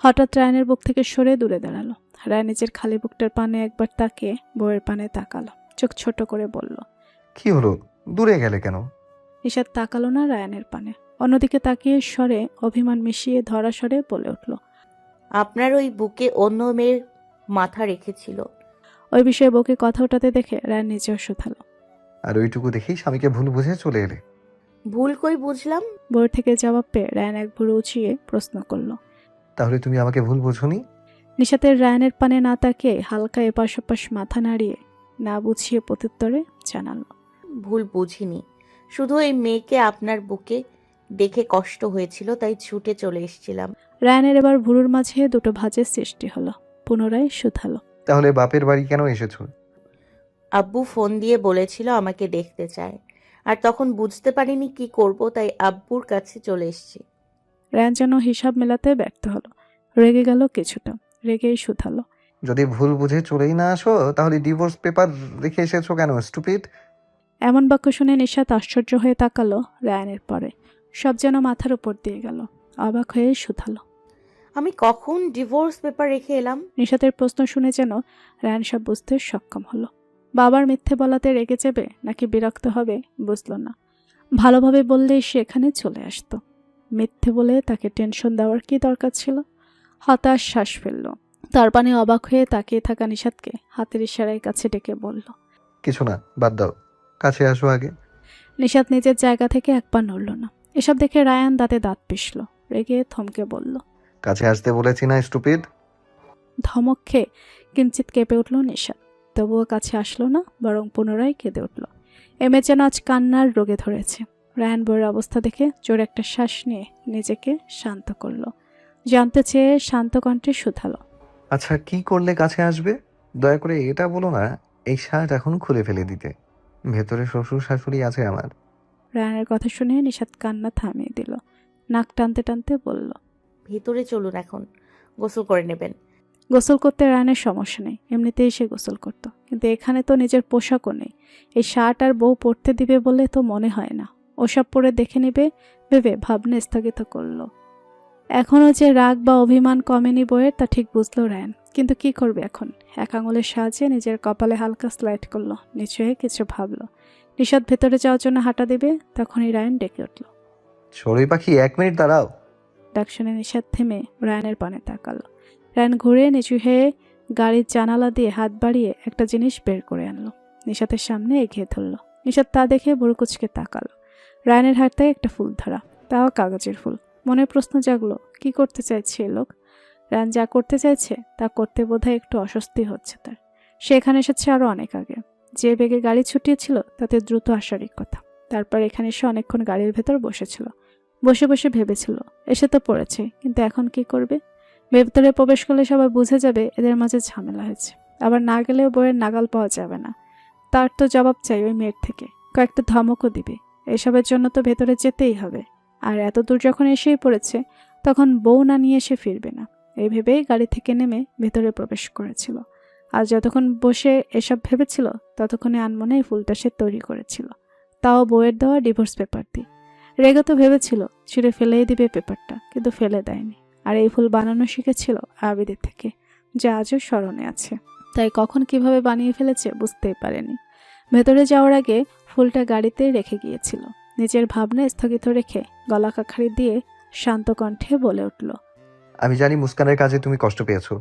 হঠাৎ রায়ানের বুক থেকে সরে দূরে দাঁড়ালো। রায়ান নিজের খালি বুকটার পানে একবার তাকিয়ে বউয়ের পানে তাকালো, চোখ ছোট করে বলল, কি হলো, দূরে গেলে কেন? নিশাত তাকালো না রায়ানের পানে, অন্যদিকে তাকিয়ে স্বরে অভিমান মিশিয়ে ধরা স্বরে বলে উঠল, আপনার ওই বুকে অন্য মেয়ের মাথা রেখেছিল। ওই বিষয়ে বউকে কথা ওঠাতে দেখে রায়ান নিজেও শুধালো, আর ওইটুকু দেখেই স্বামীকে ভুল বুঝে চলে এলে? ভুল কই বুঝলাম? বউয়ের থেকে জবাব পেয়ে রায়ান এক ভুরু উঁচিয়ে প্রশ্ন করলো। তাহলে তুমি আমাকে ভুল বোঝোনি? নিশাতের রায়ানের পানে না তাকিয়ে হালকা এপাশ ওপাশ মাথা নাড়িয়ে না বুঝিয়ে প্রত্যুত্তরে জানালো, ভুল বুঝিনি, শুধু এই মেয়েকে আপনার বুকে দেখে কষ্ট হয়েছিল, তাই ছুটে চলে এসেছিলাম। রায়ানের এবার ভুরুর মাঝে দুটো ভাঁজের সৃষ্টি হলো। পুনরায় শুধালো, তাহলে বাপের বাড়ি কেন এসেছো? আব্বু ফোন দিয়ে বলেছিল আমাকে দেখতে চায়, আর তখন বুঝতে পারিনি কি করব, তাই আব্বুর কাছে চলে এসেছি। রায়ান যেন হিসাব মেলাতে ব্যর্থ হলো, রেগে গেল কিছুটা, রেগেই শুধালো, যদি ভুল বুঝে চলেই না আসো তাহলে ডিভোর্স পেপার রেখে এসেছো কেন, স্টুপিড? এমন বাক্য শুনে নিশাত আশ্চর্য হয়ে তাকালো রায়ানের পরে। সব যেন মাথার উপর দিয়ে গেল। অবাক হয়ে শুধালো, আমি কখন ডিভোর্স পেপার রেখে এলাম? নিশাতের প্রশ্ন শুনে যেন রায়ান সব বুঝতে সক্ষম হলো। বাবার মিথ্যে বলাতে রেগে যাবে নাকি বিরক্ত হবে বুঝল না। ভালোভাবে বললেই সে এখানে চলে আসতো। মিথ্যে বলে তাকে টেনশন দেওয়ার কি দরকার ছিল? হতাশ শ্বাস ফেলল। তার পানে অবাক হয়ে তাকিয়ে থাকা নিশাতকে হাতের ইশারায় কাছে ডেকে বলল। কিছু না, বাদ দাও, কাছে আসো আগে। নিশাত নিজের জায়গা থেকে এক পা নড়ল না। এসব দেখে রায়ান দাঁতে দাঁত পিষল। রেগে থমকে বলল। কাছে আসতে বলেছি না, স্টুপিড। ধমক খেয়ে কিঞ্চিত কেঁপে উঠল নিশাত। তবুও কাছে আসলো না, বরং পুনরায় কেঁদে উঠল। এমে যেন আজ কান্নার রোগে ধরেছে। রায়ান বইয়ের অবস্থা দেখে জোরে একটা শ্বাস নিয়ে নিজেকে শান্ত করল। জানতে চেয়ে শান্ত কণ্ঠে শুধালো। আচ্ছা, কি করলে কাছে আসবে? দয়া করে এটা বলো না এই শার্ট এখন খুলে ফেলে দিতে। ভেতরে শ্বশুর শাশুড়ি আছে আমার। রায়ানের কথা শুনে নিশাত কান্না থামিয়ে দিল। নাক টানতে টানতে বলল। ভিতরে চলুন, এখন গোসল করে নেবেন। গোসল করতে রায়ানের সমস্যা নেই, এমনিতেই সে গোসল করত। কিন্তু এখানে তো নিজের পোশাকও নেই। এই শার্ট আর বউ পরতে দিবে বলে তো মনে হয় না। ওসব পরে দেখে নেবে ভেবে ভাবনা স্থগিত করলো। এখনও যে রাগ বা অভিমান কমেনি বইয়ের তা ঠিক বুঝলো রায়ান। কিন্তু কি করবে এখন? এক আঙুলের সাহায্যে নিজের কপালে হালকা স্লাইড করলো। নিচু হয়ে কিছু ভাবলো। নিশাত ভেতরে যাওয়ার জন্য হাঁটা দিবে, তখনই রায়ান ডেকে উঠল। চড়ুই পাখি, 1 মিনিট দাঁড়াও। ডাক শুনে নিশাত থেমে রায়ানের পানে তাকালো। রায়ান ঘুরে নিচু হয়ে গাড়ির জানালা দিয়ে হাত বাড়িয়ে একটা জিনিস বের করে আনলো। নিশাতের সামনে এগিয়ে ধরল। নিশাত তা দেখে বুড়কুচকে তাকালো। রায়ানের হাতে একটা ফুল ধরা, তাও কাগজের ফুল। মনের প্রশ্ন জাগলো, কি করতে চাইছে এ লোক? রায়ান যা করতে চাইছে তা করতে বোধহয় একটু অস্বস্তি হচ্ছে তার। সে এখানে এসেছে আরও অনেক আগে। যে বেগে গাড়ি ছুটিয়েছিল তাতে দ্রুত আসারই কথা। তারপর এখানে এসে অনেকক্ষণ গাড়ির ভেতর বসেছিল। বসে বসে ভেবেছিল এসে তো পড়েছে, কিন্তু এখন কি করবে? ভেতরে প্রবেশ করলে সবাই বুঝে যাবে এদের মাঝে ঝামেলা হয়েছে। আবার না গেলেও বইয়ের নাগাল পাওয়া যাবে না। তার তো জবাব চাই ওই মেয়ের থেকে, কয়েকটা ধমকও দিবে। এসবের জন্য তো ভেতরে যেতেই হবে। আর এত দূর যখন এসেই পড়েছে, তখন বউ না নিয়ে এসে ফিরবে না, এই ভেবেই গাড়ি থেকে নেমে ভেতরে প্রবেশ করেছিল। আর যতক্ষণ বসে এসব ভেবেছিল ততক্ষণে আনমনে এই ফুলটা সে তৈরি করেছিল, তাও বউয়ের দেওয়া ডিভোর্স পেপার দিয়ে। রেগে তো ভেবেছিল ছিঁড়ে ফেলেই দিবে পেপারটা, কিন্তু ফেলে দেয়নি। আর এই ফুল বানানো শিখেছিল আবিদের থেকে, যা আজও স্মরণে আছে। তাই কখন কিভাবে বানিয়ে ফেলেছে বুঝতেই পারেনি। ভেতরে যাওয়ার আগে ফুলটা গাড়িতে রেখে গিয়েছিল। নিজের ভাবনা স্থগিত রেখে গলা কাখারি দিয়ে শান্ত কণ্ঠে বলে উঠল। আমি জানি মুস্কানের কাজে তুমি কষ্ট পেয়েছো,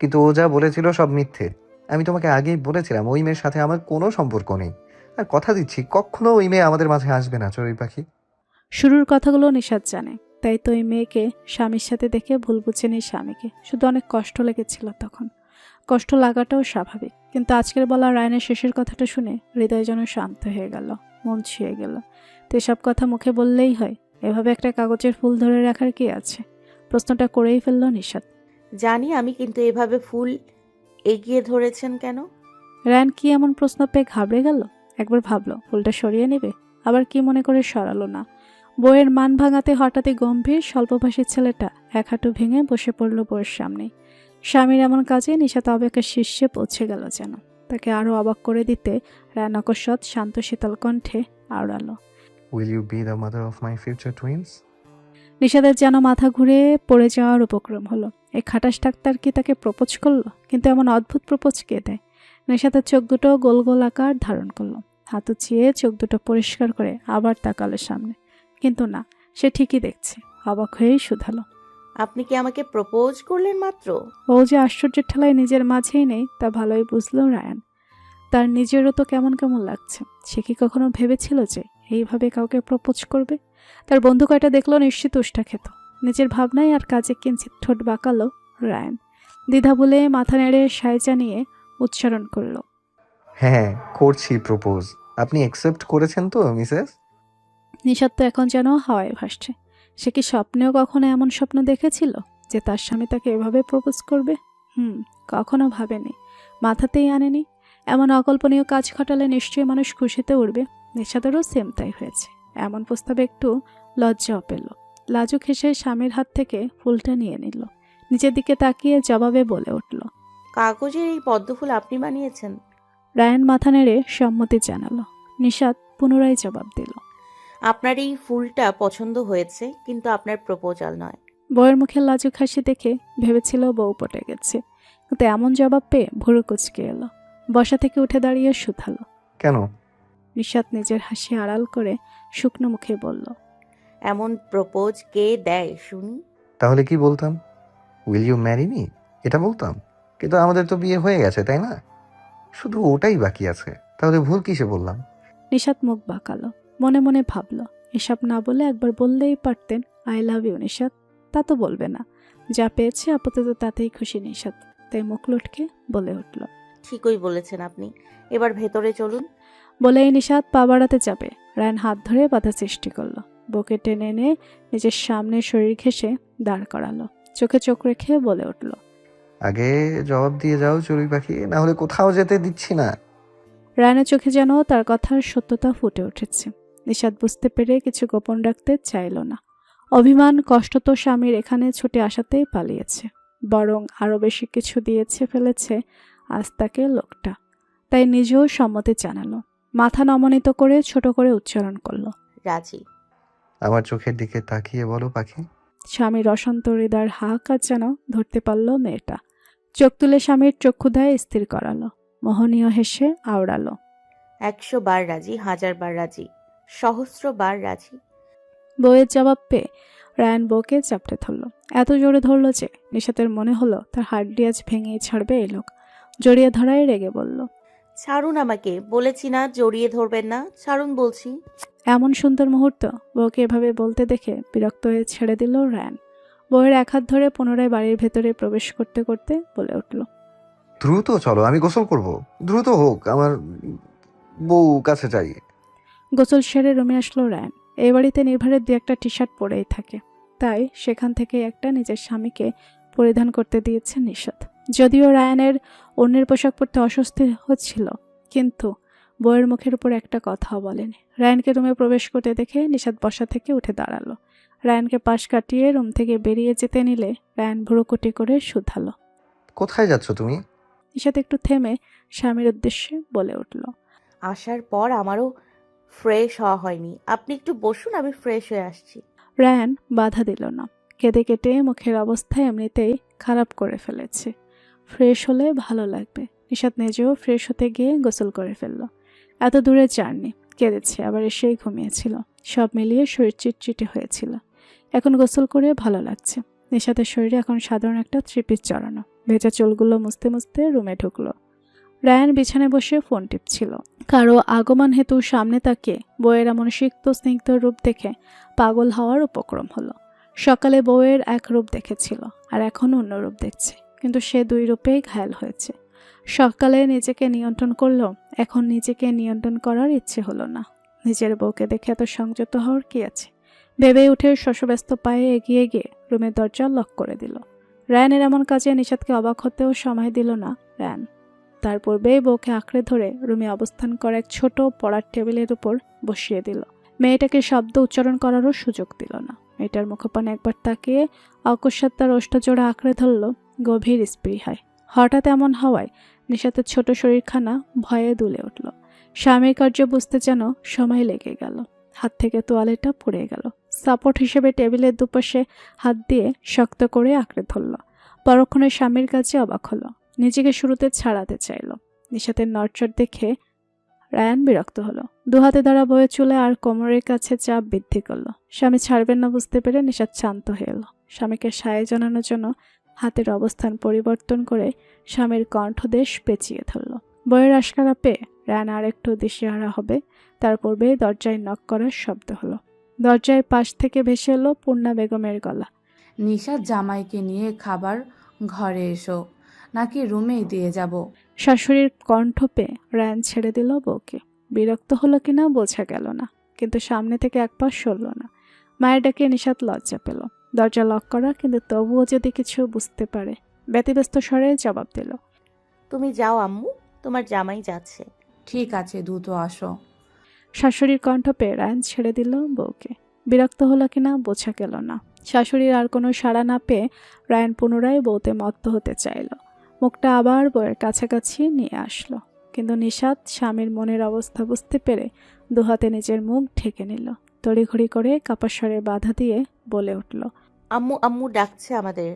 কিন্তু ও যা বলেছিল সব মিথ্যে। আমি তোমাকে আগেই বলেছিলাম ওই মেয়ের সাথে আমার কোনো সম্পর্ক নেই। আর কথা দিচ্ছি কখনো ওই মেয়ে আমাদের মাঝে আসবে না, চড়ুই পাখি। শুরুর কথাগুলো নিশাত জানে, তাই তো এই মেয়েকে স্বামীর সাথে দেখে ভুল বুঝেনি স্বামীকে। শুধু অনেক কষ্ট লেগেছিল তখন। কষ্ট লাগাটাও স্বাভাবিক, কিন্তু আজকের বলা রায়ানের শেষের কথাটা শুনে হৃদয় যেন শান্ত হয়ে গেল, মন ছুঁয়ে গেল। তো এসব কথা মুখে বললেই হয়? এভাবে একটা কাগজের ফুল ধরে রাখার কি আছে? প্রশ্নটা করেই ফেলল নিশাত। জানি আমি, কিন্তু এভাবে ফুল এগিয়ে ধরেছেন কেন? রায়ান কি এমন প্রশ্ন পেয়ে ঘাবড়ে গেল? একবার ভাবলো ফুলটা সরিয়ে নেবে, আবার কি মনে করে সরালো না। বইয়ের মান ভাঙাতে হঠাৎই গম্ভীর স্বল্পভাষী ছেলেটা এক হাঁটু ভেঙে বসে পড়ল বইয়ের সামনে। স্বামীর এমন কাজে নিশাত অবাকের শীর্ষে পৌঁছে গেল যেন। তাকে আরও অবাক করে দিতে রায়ান অকস্মাৎ শান্ত শীতল কণ্ঠে আওড়ালো। Will you be the mother of my future twins? নিশাতের যেন মাথা ঘুরে পড়ে যাওয়ার উপক্রম হলো। এই খাটাস ডাক্তার কি তাকে প্রপোজ করলো? কিন্তু এমন অদ্ভুত প্রপোজ কে দেয়? নিশাতের চোখ দুটো গোল গোল আকার ধারণ করলো। হাত উঁচিয়ে চোখ দুটো পরিষ্কার করে আবার তাকালো সামনে, কিন্তু না, সে ঠিকই দেখছে। অবাক হয়েই শুধালো। আপনি কি আমাকে প্রপোজ করলেন মাত্র? ও যে আশ্চর্যের ঠেলায় নিজের মাঝেই নেই তা ভালোই বুঝলো রায়ান। তার নিজেরও তো কেমন কেমন লাগছে। সে কি কখনো ভেবেছিল যে এইভাবে কাউকে প্রপোজ করবে? তার বন্ধু কয়টা দেখলো নিশ্চিত উষ্টা খেত। নিজের ভাবনায় আর কাজে কিঞ্চিত ঠোঁট বাঁকালো রায়ান। দ্বিধা বলে মাথা নেড়ে সায় জানিয়ে উচ্চারণ করলো। হ্যাঁ, করছি প্রপোজ। আপনি অ্যাকসেপ্ট করেছেন তো মিসেস? নিশাত তো এখন যেন হাওয়ায় ভাসছে। সে কি স্বপ্নেও কখনো এমন স্বপ্ন দেখেছিল যে তার স্বামী তাকে এভাবে প্রপোজ করবে? কখনো ভাবেনি, মাথাতেই আনেনি। এমন অকল্পনীয় কাজ ঘটালে নিশ্চয়ই মানুষ খুশিতে উঠবে। নিশাতেরও সেম তাই হয়েছে। এমন প্রস্তাবে একটু লজ্জাও পেল। লাজুক হেসে স্বামীর হাত থেকে ফুলটা নিয়ে নিল। নিজের দিকে তাকিয়ে জবাবে বলে উঠল। কাগজের এই পদ্মফুল আপনি বানিয়েছেন? রায়ান মাথা নেড়ে সম্মতি জানালো। নিশাত পুনরায় জবাব দিল। আপনার এই ফুলটা পছন্দ হয়েছে, কিন্তু আপনার প্রপোজাল নয়। বউয়ের মুখে লাজুক হাসি দেখে ভেবেছিল বউ পটে গেছে, কিন্তু এমন জবাব পেয়ে ভুরু কুচকে এলো। বসা থেকে উঠে দাঁড়িয়ে শুধালো। কেন? নিশাত নিজের হাসি আড়াল করে শুকনো মুখে বলল। এমন প্রপোজ কে দেয় শুনি? তাহলে কি বলতাম? উইল ইউ ম্যারি মি, এটা বলতাম। কিন্তু আমাদের তো বিয়ে হয়ে গেছে, তাই না? শুধু ওটাই বাকি আছে। তাহলে ভুল কিসে বললাম? নিশাত মুখ বাঁকালো, মনে মনে ভাবলো এসব না বলে একবার বললেই পারতেন আই লাভ ইউ নিশাত। তা তো বলবে না, যা পেয়েছে আপাতত তাতেই খুশি নিশাত। তাই মুখ লটকে বলে উঠল। ঠিকই বলেছেন আপনি, এবার ভেতরে চলুন। বলেই নিশাত পা বাড়াতে যাবে, রায়ন হাত ধরে বাধা সৃষ্টি করলো। বউকে টেনে এনে নিজের সামনে শরীর ঘেঁষে দাঁড় করালো। চোখে চোখ রেখে বলে উঠল। আগে জবাব দিয়ে যাও চড়ুই পাখি, না হলে কোথাও যেতে দিচ্ছি না। রায়নের চোখে যেন তার কথার সত্যতা ফুটে উঠেছে। নিশাত বুঝতে পেরে কিছু গোপন রাখতে চাইল না। অভিমান কষ্ট তো স্বামীর এখানে ছুটে আসাতেই পালিয়েছে, বরং আরও বেশি কিছু দিয়েছে ফেলেছে আজ তাকে লোকটা। তাই নিজেও সম্মতি জানালো। মাথা নমনীত করে ছোট করে উচ্চারণ করলো। রাজি। আমার চোখের দিকে তাকিয়ে বলো পাখি। স্বামীর অশান্ত হৃদয়ের হাহাকার যেন ধরতে পারল মেয়েটা। চোখ তুলে স্বামীর চক্ষুদায় স্থির করালো। মোহনীয় হেসে আওড়ালো। 100 বার রাজি, 1000 বার রাজি, সহস্র বার রাজি। বউয়ের জবাব পেয়ে রায়ান বউকে চাপটে ধরল। এত জোরে ধরল যে নিশাতের মনে হলো তার হাড্ডি আজ ভেঙেই ছাড়বে এই লোক। জড়িয়ে ধরায় রেগে বলল। ছাড়ুন আমাকে, বলেছি না জড়িয়ে ধরবেন না, ছাড়ুন বলছি। এমন সুন্দর মুহূর্ত বউকে এভাবে বলতে দেখে বিরক্ত হয়ে ছেড়ে দিল রায়ান। বউয়ের এক হাত ধরে পুনরায় বাড়ির ভেতরে প্রবেশ করতে করতে বলে উঠল। দ্রুত চলো, আমি গোসল করব। দ্রুত হোক, আমার বউ কাছে যাই। গোসল সেরে রুমে আসলো রায়ান। এই বাড়িতে নির্ভরের 2-1টা টি শার্ট পরেই থাকে, তাই সেখান থেকে একটা নিজের স্বামীকে পরিধান করতে দিয়েছে নিশাত। যদিও রায়ানের অন্যের পোশাক পরতে অস্বস্তি হচ্ছিল, কিন্তু বউয়ের মুখের উপর একটা কথাও বলেনি। রায়ানকে রুমে প্রবেশ করতে দেখে নিশাত বসা থেকে উঠে দাঁড়ালো। রায়ানকে পাশ কাটিয়ে রুম থেকে বেরিয়ে যেতে নিলে রায়ান ভ্রুকুটি করে শুধালো। কোথায় যাচ্ছ তুমি? নিশাত একটু থেমে স্বামীর উদ্দেশ্যে বলে উঠল। আসার পর আমারও ফ্রেশ হওয়া হয়নি, আপনি একটু বসুন, আমি ফ্রেশ হয়ে আসছি। রায়ান বাধা দিল না। কেঁদে কেটে মুখের অবস্থা এমনিতেই খারাপ করে ফেলেছে, ফ্রেশ হলে ভালো লাগবে। নিশাত নিজেও ফ্রেশ হতে গিয়ে গোসল করে ফেলল। এত দূরে জার্নি, কেঁদেছে, আবার এসেই ঘুমিয়েছিল। সব মিলিয়ে শরীর চিটচিটে হয়েছিল। এখন গোসল করে ভালো লাগছে। নিশাতের শরীরে এখন সাধারণ একটা থ্রি-পিস জড়ানো। ভেজা চুলগুলো মুছতে মুছতে রুমে ঢুকলো। রায়ান বিছানায় বসে ফোন টিপছিল। কারো আগমন হেতু সামনে তাকিয়ে বউয়ের এমন সিক্ত স্নিগ্ধ রূপ দেখে পাগল হওয়ার উপক্রম হলো। সকালে বউয়ের এক রূপ দেখেছিল, আর এখন অন্য রূপ দেখছে, কিন্তু সে 2 রূপেই ঘায়েল হয়েছে। সকালে নিজেকে নিয়ন্ত্রণ করলো, এখন নিজেকে নিয়ন্ত্রণ করার ইচ্ছে হলো না। নিজের বউকে দেখে এত সংযত হওয়ার কি আছে ভেবে উঠে শশব্যস্ত পায়ে এগিয়ে গিয়ে রুমের দরজা লক করে দিল। রায়ানের এমন কাজে নিশাতকে অবাক হতেও সময় দিল না রায়ান। তার পূর্বেই বউকে আঁকড়ে ধরে রুমে অবস্থান করা এক ছোট পড়ার টেবিলের উপর বসিয়ে দিল। মেয়েটাকে শব্দ উচ্চারণ করারও সুযোগ দিল না। মেয়েটার মুখপানে একবার তাকিয়ে অকস্মাৎ তার ওষ্ঠজোড়া আঁকড়ে ধরল গভীর স্পৃহায়। হঠাৎ এমন হওয়ায় নিশাতের ছোট শরীরখানা ভয়ে দুলে উঠল। স্বামীর কার্য বুঝতে যেন সময় লেগে গেল। হাত থেকে তোয়ালেটা পড়ে গেল। সাপোর্ট হিসেবে টেবিলের দুপাশে হাত দিয়ে শক্ত করে আঁকড়ে ধরল। পরক্ষণে স্বামীর কাছে অবাক হলো। নিজেকে শুরুতে ছাড়াতে চাইল। নিশাতের নড়চড় দেখে রায়ান বিরক্ত হলো। 2 হাতে ধরা বউয়ের চুলে আর কোমরের কাছে চাপ বৃদ্ধি করলো। স্বামী ছাড়বেন না বুঝতে পেরে নিশাত শান্ত হয়ে এলো। স্বামীকে সায় জানানোর জন্য হাতের অবস্থান পরিবর্তন করে স্বামীর কণ্ঠদেশ পেঁচিয়ে ধরল। বউয়ের আশকারা পেয়ে রায়ান আর একটু দিশেহারা হবে তার পূর্বেই দরজায় নক করার শব্দ হলো। দরজায় পাশ থেকে ভেসে এলো পূর্ণা বেগমের গলা। নিশাত জামাইকে নিয়ে খাবার ঘরে এসো, নাকি রুমেই দিয়ে যাব? শাশুড়ির কণ্ঠ পেয়ে রায়ান ছেড়ে দিল বউকে। বিরক্ত হলো কিনা বোঝা গেল না, কিন্তু সামনে থেকে এক পা সরল না। মায়ের ডাকে নিশাত লজ্জা পেল। দরজা লক করা, কিন্তু তবুও যদি কিছু বুঝতে পারে। ব্যতিব্যস্ত স্বরে জবাব দিল। তুমি যাও আম্মু, তোমার জামাই যাচ্ছে। ঠিক আছে, দ্রুত আসো। শাশুড়ির কণ্ঠ পেয়ে রায়ান ছেড়ে দিল বউকে। বিরক্ত হলো কিনা বোঝা গেল না। শাশুড়ির আর কোনো সাড়া না পেয়ে রায়ান পুনরায় বউতে মত্ত হতে চাইল। মুখটা আবার বউয়ের কাছাকাছি নিয়ে আসলো, কিন্তু নিশাত স্বামীর মনের অবস্থা বুঝতে পেরে 2 হাতে নিজের মুখ ঢেকে নিল। তড়িঘড়ি করে কাপা স্বরে বাধা দিয়ে বলে উঠল। আম্মু আম্মু ডাকছে আমাদের।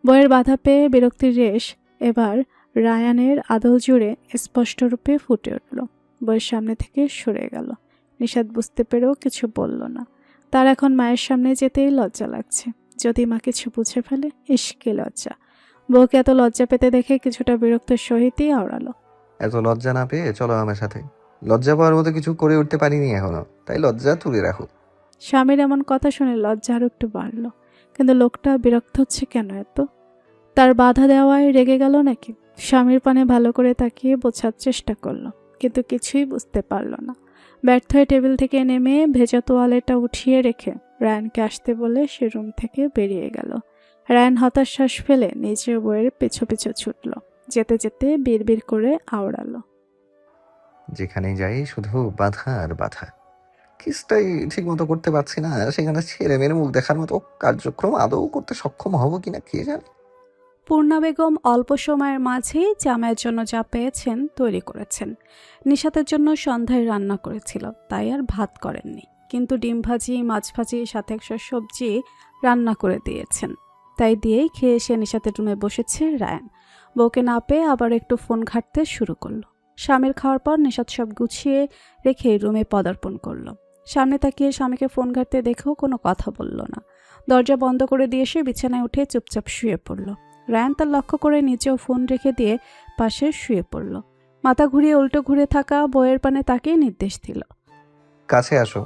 বইয়ের বাধা পেয়ে বিরক্তির রেশ এবার রায়ানের আদল জুড়ে স্পষ্টরূপে ফুটে উঠল। বইয়ের সামনে থেকে সরে গেল। নিশাত বুঝতে পেরেও কিছু বলল না। তার এখন মায়ের সামনে যেতেই লজ্জা লাগছে। যদি মা কিছু বুঝে ফেলে, ইশকে লজ্জা। বউকে এত লজ্জা পেতে দেখে কিছুটা বিরক্তের সহিতই আওড়ালো। এত লজ্জা না পেয়ে চলো আমার সাথে। লজ্জা পাওয়ার মতো কিছু করে উঠতে পারিনি এখনো, তাই লজ্জা তুলে রাখো। স্বামীর এমন কথা শুনে লজ্জা আরও একটু বাড়ল। কিন্তু লোকটা বিরক্ত হচ্ছে কেন এত? তার বাধা দেওয়ায় রেগে গেল নাকি? স্বামীর পানে ভালো করে তাকিয়ে বোঝার চেষ্টা করলো, কিন্তু কিছুই বুঝতে পারল না। ব্যর্থ হয়ে টেবিল থেকে নেমে ভেজা তোয়ালেটা উঠিয়ে রেখে রায়ানকে আসতে বলে সে রুম থেকে বেরিয়ে গেল। রায়ান হতাশ শ্বাস ফেলে নিজের বইয়ের পেছু পেছু ছুটল। যেতে যেতে বিড়বিড় করে আওড়ালো। যেখানেই যাই শুধু বাধা আর বাধা। কিসটাই ঠিক মতো করতে পারছি না, সেখানে ছেলে মেয়ের মুখ দেখার মতো কার্যক্রম আদৌ করতে সক্ষম হব কিনা কে জানে। পূর্ণা বেগম অল্প সময়ের মাঝেই জামাইয়ের জন্য যা পেয়েছেন তৈরি করেছেন। নিশাতের জন্য সন্ধ্যায় রান্না করেছিল, তাই আর ভাত করেননি। কিন্তু ডিম ভাজি, মাছ ভাজি, সাথে একশো সবজি রান্না করে দিয়েছেন। তাই দিয়েই খেয়ে এসে নিশাতের রুমে বসেছে রায়ান। বউকে না পেয়ে আবার একটু ফোন ঘাঁটতে শুরু করলো। স্বামীর খাওয়ার পর নিশাত সব গুছিয়ে রেখে রুমে পদার্পণ করলো। সামনে তাকিয়ে স্বামীকে ফোন ঘাঁটতে দেখেও কোনো কথা বলল না। দরজা বন্ধ করে দিয়ে সে বিছানায় উঠে চুপচাপ শুয়ে পড়ল। রায়ান তার লক্ষ্য করে নিচেও ফোন রেখে দিয়ে পাশে শুয়ে পড়ল। মাথা ঘুরিয়ে উল্টো ঘুরে থাকা বউয়ের পানে তাকিয়ে নির্দেশ দিল। কাছে আসো।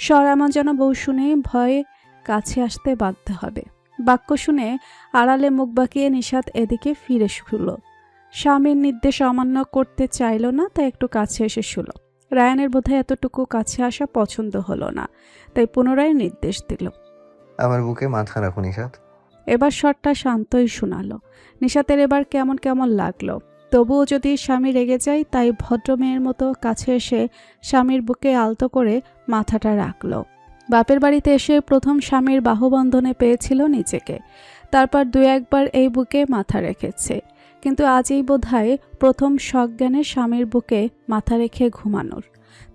স্বর এমন যেন বউ শুনে ভয়ে কাছে আসতে বাধ্য হবে। বাক্য শুনে আড়ালে মুখ বাঁকিয়ে নিশাত এদিকে ফিরে শুল। স্বামীর নির্দেশ অমান্য করতে চাইল না, তাই একটু কাছে এসে শুল। রায়ানের বোধহয় এতটুকু কাছে আসা পছন্দ হলো না, তাই পুনরায় নির্দেশ দিল। আমার বুকে মাথা রাখো নিশাত। এবার স্বরটা শান্তই শোনালো। নিশাতের এবার কেমন কেমন লাগলো। তবুও যদি স্বামী রেগে যায়, তাই ভদ্র মেয়ের মতো কাছে এসে স্বামীর বুকে আলতো করে মাথাটা রাখলো। বাপের বাড়িতে এসে প্রথম স্বামীর বাহুবন্ধনে পেয়েছিল নিজেকে, তারপর দু একবার এই বুকে মাথা রেখেছে। কিন্তু আজই বোধহয় প্রথম সজ্ঞানে স্বামীর বুকে মাথা রেখে ঘুমানোর।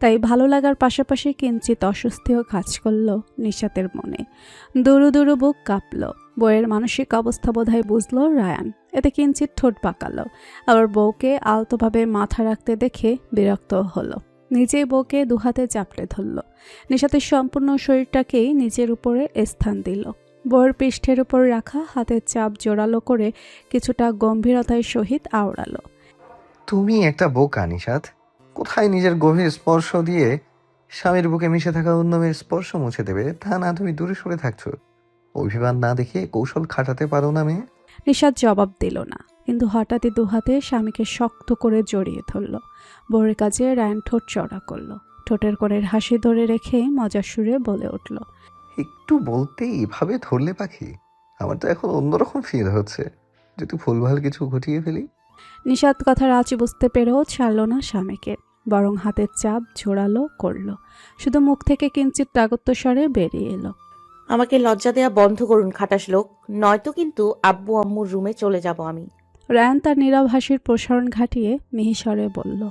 তাই ভালো লাগার পাশাপাশি কিঞ্চিত অস্বস্তিও কাজ করল নিশাতের মনে। দুরু দুরু বুক কাঁপল। বউয়ের মানসিক অবস্থা বোধহয় বুঝল রায়ান, এতে কিঞ্চিত ঠোঁট পাকালো। আবার বউকে আলতোভাবে মাথা রাখতে দেখে বিরক্ত হলো। নিজেই বউকে দুহাতে চাপড়ে ধরল। নিশাতের সম্পূর্ণ শরীরটাকেই নিজের উপরে স্থান দিল। বউয়ের পৃষ্ঠের উপর রাখা হাতের চাপ জোরালো করে কিছুটা গম্ভীরতার সহিত আওড়ালো। তুমি একটা বোকা নিশাত। কোথায় নিজের গভীর স্পর্শ দিয়ে স্বামীর বুকে মিশে থাকা অন্যমের স্পর্শ মুছে দেবে, তা না তুমি দূরে সরে থাকছো। অভিমান না দেখে কৌশল খাটাতে পারো না মেয়ে। নিশাত জবাব দিল না, কিন্তু হঠাৎই দুহাতে স্বামীকে শক্ত করে জড়িয়ে ধরল। বউয়ের কাছে রায়ান ঠোঁট চড়া করলো। ঠোঁটের কোণের হাসি ধরে রেখে মজার সুরে বলে উঠল। একটু বলতেই এভাবে ধরলে পাখি? আমার তো এখন অন্যরকম ফিল হচ্ছে, যদি ভুলভাল কিছু ঘটিয়ে ফেলি। নিশাত কথার আঁচ বুঝতে পেরেও ছাড়ল না স্বামীকে, বরং হাতের চাপ জোরালো করল। শুধু মুখ থেকে কিঞ্চিত রাগত্ব স্বরে বেরিয়ে এলো। আমাকে লজ্জা দেয়া বন্ধ করুন খাটাস লোক, নয়তো কিন্তু আব্বু আম্মুর রুমে চলে যাব আমি। রায়ান তার নীরব হাসির প্রসারণ ঘাটিয়ে মিহিস্বরে বলল।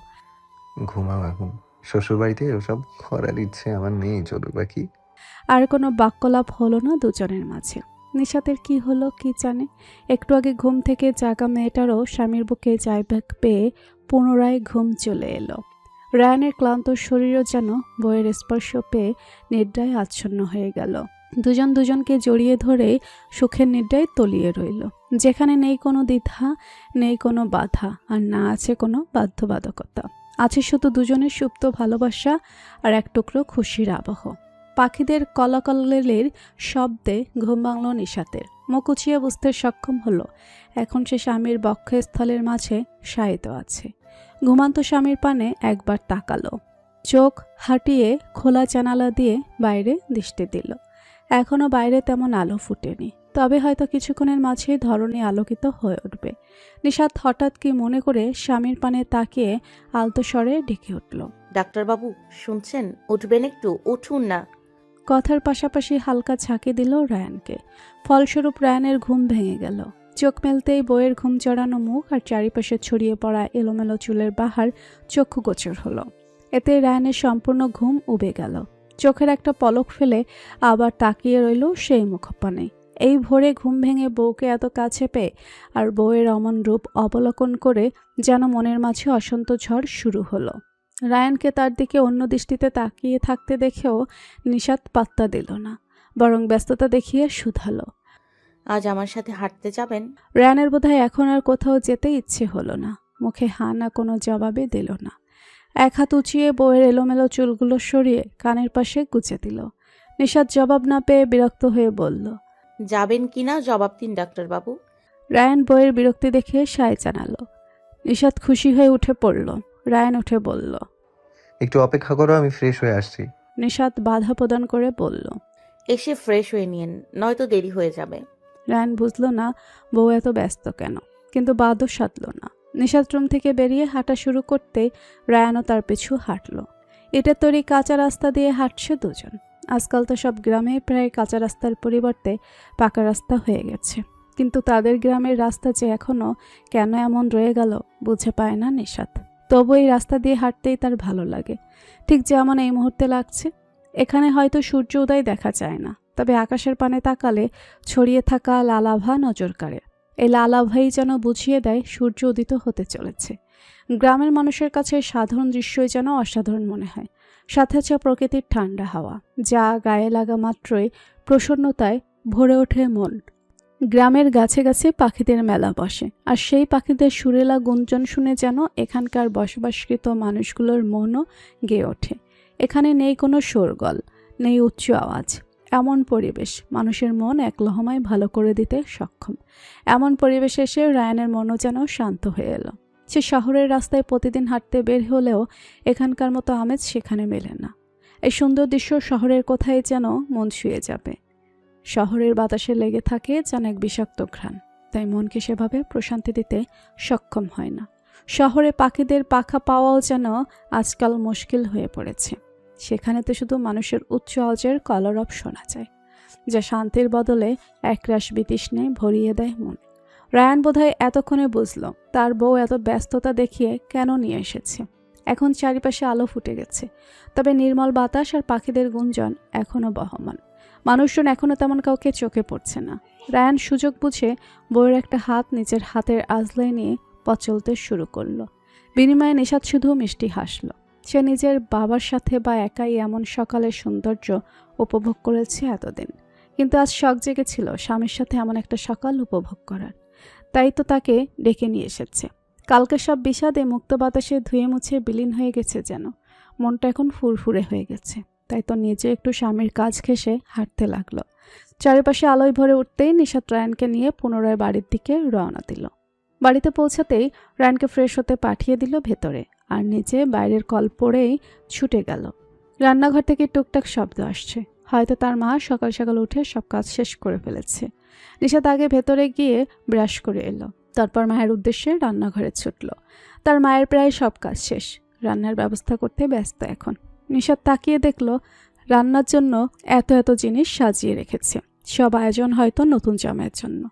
ঘুমাও এখন, শ্বশুরবাড়িতে ওসব করার ইচ্ছে আমার নেই চলো বাকি। আর কোনো বাক্যলাপ হলো না দুজনের মাঝে। নিশাতের কি হলো কি জানে। একটু আগে ঘুম থেকে জাগা মেয়েটারও স্বামীর বুকে জায়গাক পেয়ে পুনরায় ঘুম চলে এলো। রায়ানের ক্লান্ত শরীরও যেন বইয়ের স্পর্শ পেয়ে নিদ্রায় আচ্ছন্ন হয়ে গেল। দুজন দুজনকে জড়িয়ে ধরে সুখের নিদ্রায় তলিয়ে রইল, যেখানে নেই কোনো দ্বিধা, নেই কোনো বাধা, আর না আছে কোনো বাধ্যবাধকতা। আছে শুধু দুজনের সুপ্ত ভালোবাসা আর এক টুকরো খুশির আবহ। পাখিদের কলাকল্লের শব্দে ঘুম ভাঙল নিশাতের। মুখ উঁচিয়ে বুঝতে সক্ষম হলো এখন সে স্বামীর বক্ষস্থলের মাঝে শায়িত আছে। ঘুমান্ত স্বামীর পানে একবার তাকালো, চোখ হাঁটিয়ে খোলা জানালা দিয়ে বাইরে দৃষ্টি দিল। এখনো বাইরে তেমন আলো ফুটেনি, তবে হয়তো কিছুক্ষণের মাঝেই ধরণী আলোকিত হয়ে উঠবে। নিশাত হঠাৎ কি মনে করে স্বামীর পানে তাকিয়ে আলতো স্বরে ডেকে উঠল। ডাক্তারবাবু শুনছেন? উঠবেন একটু, উঠুন না। কথার পাশাপাশি হালকা ঝাঁকি দিল রায়ানকে। ফলস্বরূপ রায়ানের ঘুম ভেঙে গেল। চোখ মেলতেই বইয়ের ঘুম জড়ানো মুখ আর চারিপাশে ছড়িয়ে পড়া এলোমেলো চুলের বাহার চক্ষুগোচর হলো। এতে রায়ানের সম্পূর্ণ ঘুম উবে গেল। চোখের একটা পলক ফেলে আবার তাকিয়ে রইল সেই মুখপানে। এই ভোরে ঘুম ভেঙে বউকে এত কাছে পেয়ে আর বউয়ের অমন রূপ অবলোকন করে যেন মনের মাঝে অশান্ত ঝড় শুরু হলো। রায়ানকে তার দিকে অন্য দৃষ্টিতে তাকিয়ে থাকতে দেখেও নিশাত পাত্তা দিল না, বরং ব্যস্ততা দেখিয়ে শুধালো। আজ আমার সাথে হাঁটতে যাবেন? রায়ানের বোধহয় এখন আর কোথাও যেতে ইচ্ছে হলো না, মুখে হা না কোনো জবাবে দিল না। এক হাত উঁচিয়ে বউয়ের এলোমেলো চুলগুলো সরিয়ে কানের পাশে গুজে দিল। নিশাত জবাব না পেয়ে বিরক্ত হয়ে বলল। যাবেন কিনা জবাব দিন ডাক্তারবাবু। রায়ান বউয়ের বিরক্তি দেখে সায় জানালো। নিশাত খুশি হয়ে উঠে পড়ল। রায়ান উঠে বলল। একটু অপেক্ষা করো, আমি ফ্রেশ হয়ে আসছি। নিশাত বাধা প্রদান করে বলল। এসে ফ্রেশ হয়ে নিন, নয়তো দেরি হয়ে যাবে। রায়ান বুঝল না বউ এত ব্যস্ত কেন, কিন্তু বাদও সাধল না। নিশাত রুম থেকে বেরিয়ে হাঁটা শুরু করতে রায়ানও তার পিছু হাঁটল। ইটের তৈরি কাঁচা রাস্তা দিয়ে হাঁটছে দুজন। আজকাল তো সব গ্রামে প্রায় কাঁচা রাস্তার পরিবর্তে পাকা রাস্তা হয়ে গেছে, কিন্তু তাদের গ্রামের রাস্তা যে এখনও কেন এমন রয়ে গেল বুঝে পায় না নিশাত। তবু এই রাস্তা দিয়ে হাঁটতেই তার ভালো লাগে, ঠিক যেমন এই মুহূর্তে লাগছে। এখানে হয়তো সূর্য উদয় দেখা যায় না, তবে আকাশের পানে তাকালে ছড়িয়ে থাকা লালাভা নজর কাড়ে। এই লালাভাই যেন বুঝিয়ে দেয় সূর্য উদিত হতে চলেছে। গ্রামের মানুষের কাছে সাধারণ দৃশ্যই যেন অসাধারণ মনে হয়। সাথে আছে প্রকৃতির ঠান্ডা হাওয়া, যা গায়ে লাগা মাত্রই প্রসন্নতায় ভরে ওঠে মন। গ্রামের গাছে গাছে পাখিদের মেলা বসে, আর সেই পাখিদের সুরেলা গুঞ্জন শুনে যেন এখানকার বসবাসকৃত মানুষগুলোর মনও গেয়ে ওঠে। এখানে নেই কোনো শোরগোল, নেই উচ্চ আওয়াজ। এমন পরিবেশ মানুষের মন এক লহমায় ভালো করে দিতে সক্ষম। এমন পরিবেশে এসে রায়ানের মনও যেন শান্ত হয়ে এলো। সে শহরের রাস্তায় প্রতিদিন হাঁটতে বের হলেও এখানকার মতো আমেজ সেখানে মেলে না। এই সুন্দর দৃশ্য শহরের কোথায় যেন মন ছুঁয়ে যাবে। শহরের বাতাসে লেগে থাকে যেন এক বিষাক্ত ঘ্রাণ, তাই মনকে সেভাবে প্রশান্তি দিতে সক্ষম হয় না। শহরে পাখিদের পাখা পাওয়াও যেন আজকাল মুশকিল হয়ে পড়েছে। সেখানে তো শুধু মানুষের উচ্চ আওয়াজের কলরব শোনা যায়, যা শান্তির বদলে একরাশ বিতৃষ্ণায় ভরিয়ে দেয় মন। রায়ান বোধহয় এতক্ষণে বুঝল তার বউ এত ব্যস্ততা দেখিয়ে কেন নিয়ে এসেছে। এখন চারিপাশে আলো ফুটে গেছে, তবে নির্মল বাতাস আর পাখিদের গুঞ্জন এখনও বহমান। মানুষজন এখনও তেমন কাউকে চোখে পড়ছে না। রায়ান সুযোগ বুঝে বউয়ের একটা হাত নিজের হাতের আজলায় নিয়ে পথ চলতে শুরু করলো। বিনিময়ে নিশাত শুধু মিষ্টি হাসল। সে নিজের বাবার সাথে বা একাই এমন সকালের সৌন্দর্য উপভোগ করেছে এতদিন, কিন্তু আজ শখ জেগেছিল স্বামীর সাথে এমন একটা সকাল উপভোগ করার। তাই তো তাকে ডেকে নিয়ে এসেছে। কালকে সব বিষাদে মুক্ত বাতাসে ধুয়ে মুছে বিলীন হয়ে গেছে যেন। মনটা এখন ফুরফুরে হয়ে গেছে। তাই তো নিজে একটু স্বামীর কাজ ঘেঁষে হাঁটতে লাগলো। চারিপাশে আলোয় ভরে উঠতেই নিশাত রায়ানকে নিয়ে পুনরায় বাড়ির দিকে রওনা দিল। বাড়িতে পৌঁছাতেই রায়ানকে ফ্রেশ হতে পাঠিয়ে দিল ভেতরে, আর নিচে বাইরের কল পড়েই ছুটে গেল। রান্নাঘর থেকে টুকটাক শব্দ আসছে, হয়তো তার মা সকাল সকাল উঠে সব কাজ শেষ করে ফেলেছে। নিশাত আগে ভেতরে গিয়ে ব্রাশ করে এলো, তারপর মায়ের উদ্দেশ্যে রান্নাঘরে ছুটল। তার মায়ের প্রায় সব কাজ শেষ, রান্নার ব্যবস্থা করতে ব্যস্ত এখন। নিশাত তাকিয়ে দেখল রান্নার জন্য এত এত জিনিস সাজিয়ে রেখেছে। সব আয়োজন হয়তো নতুন জামাইয়ের জন্য।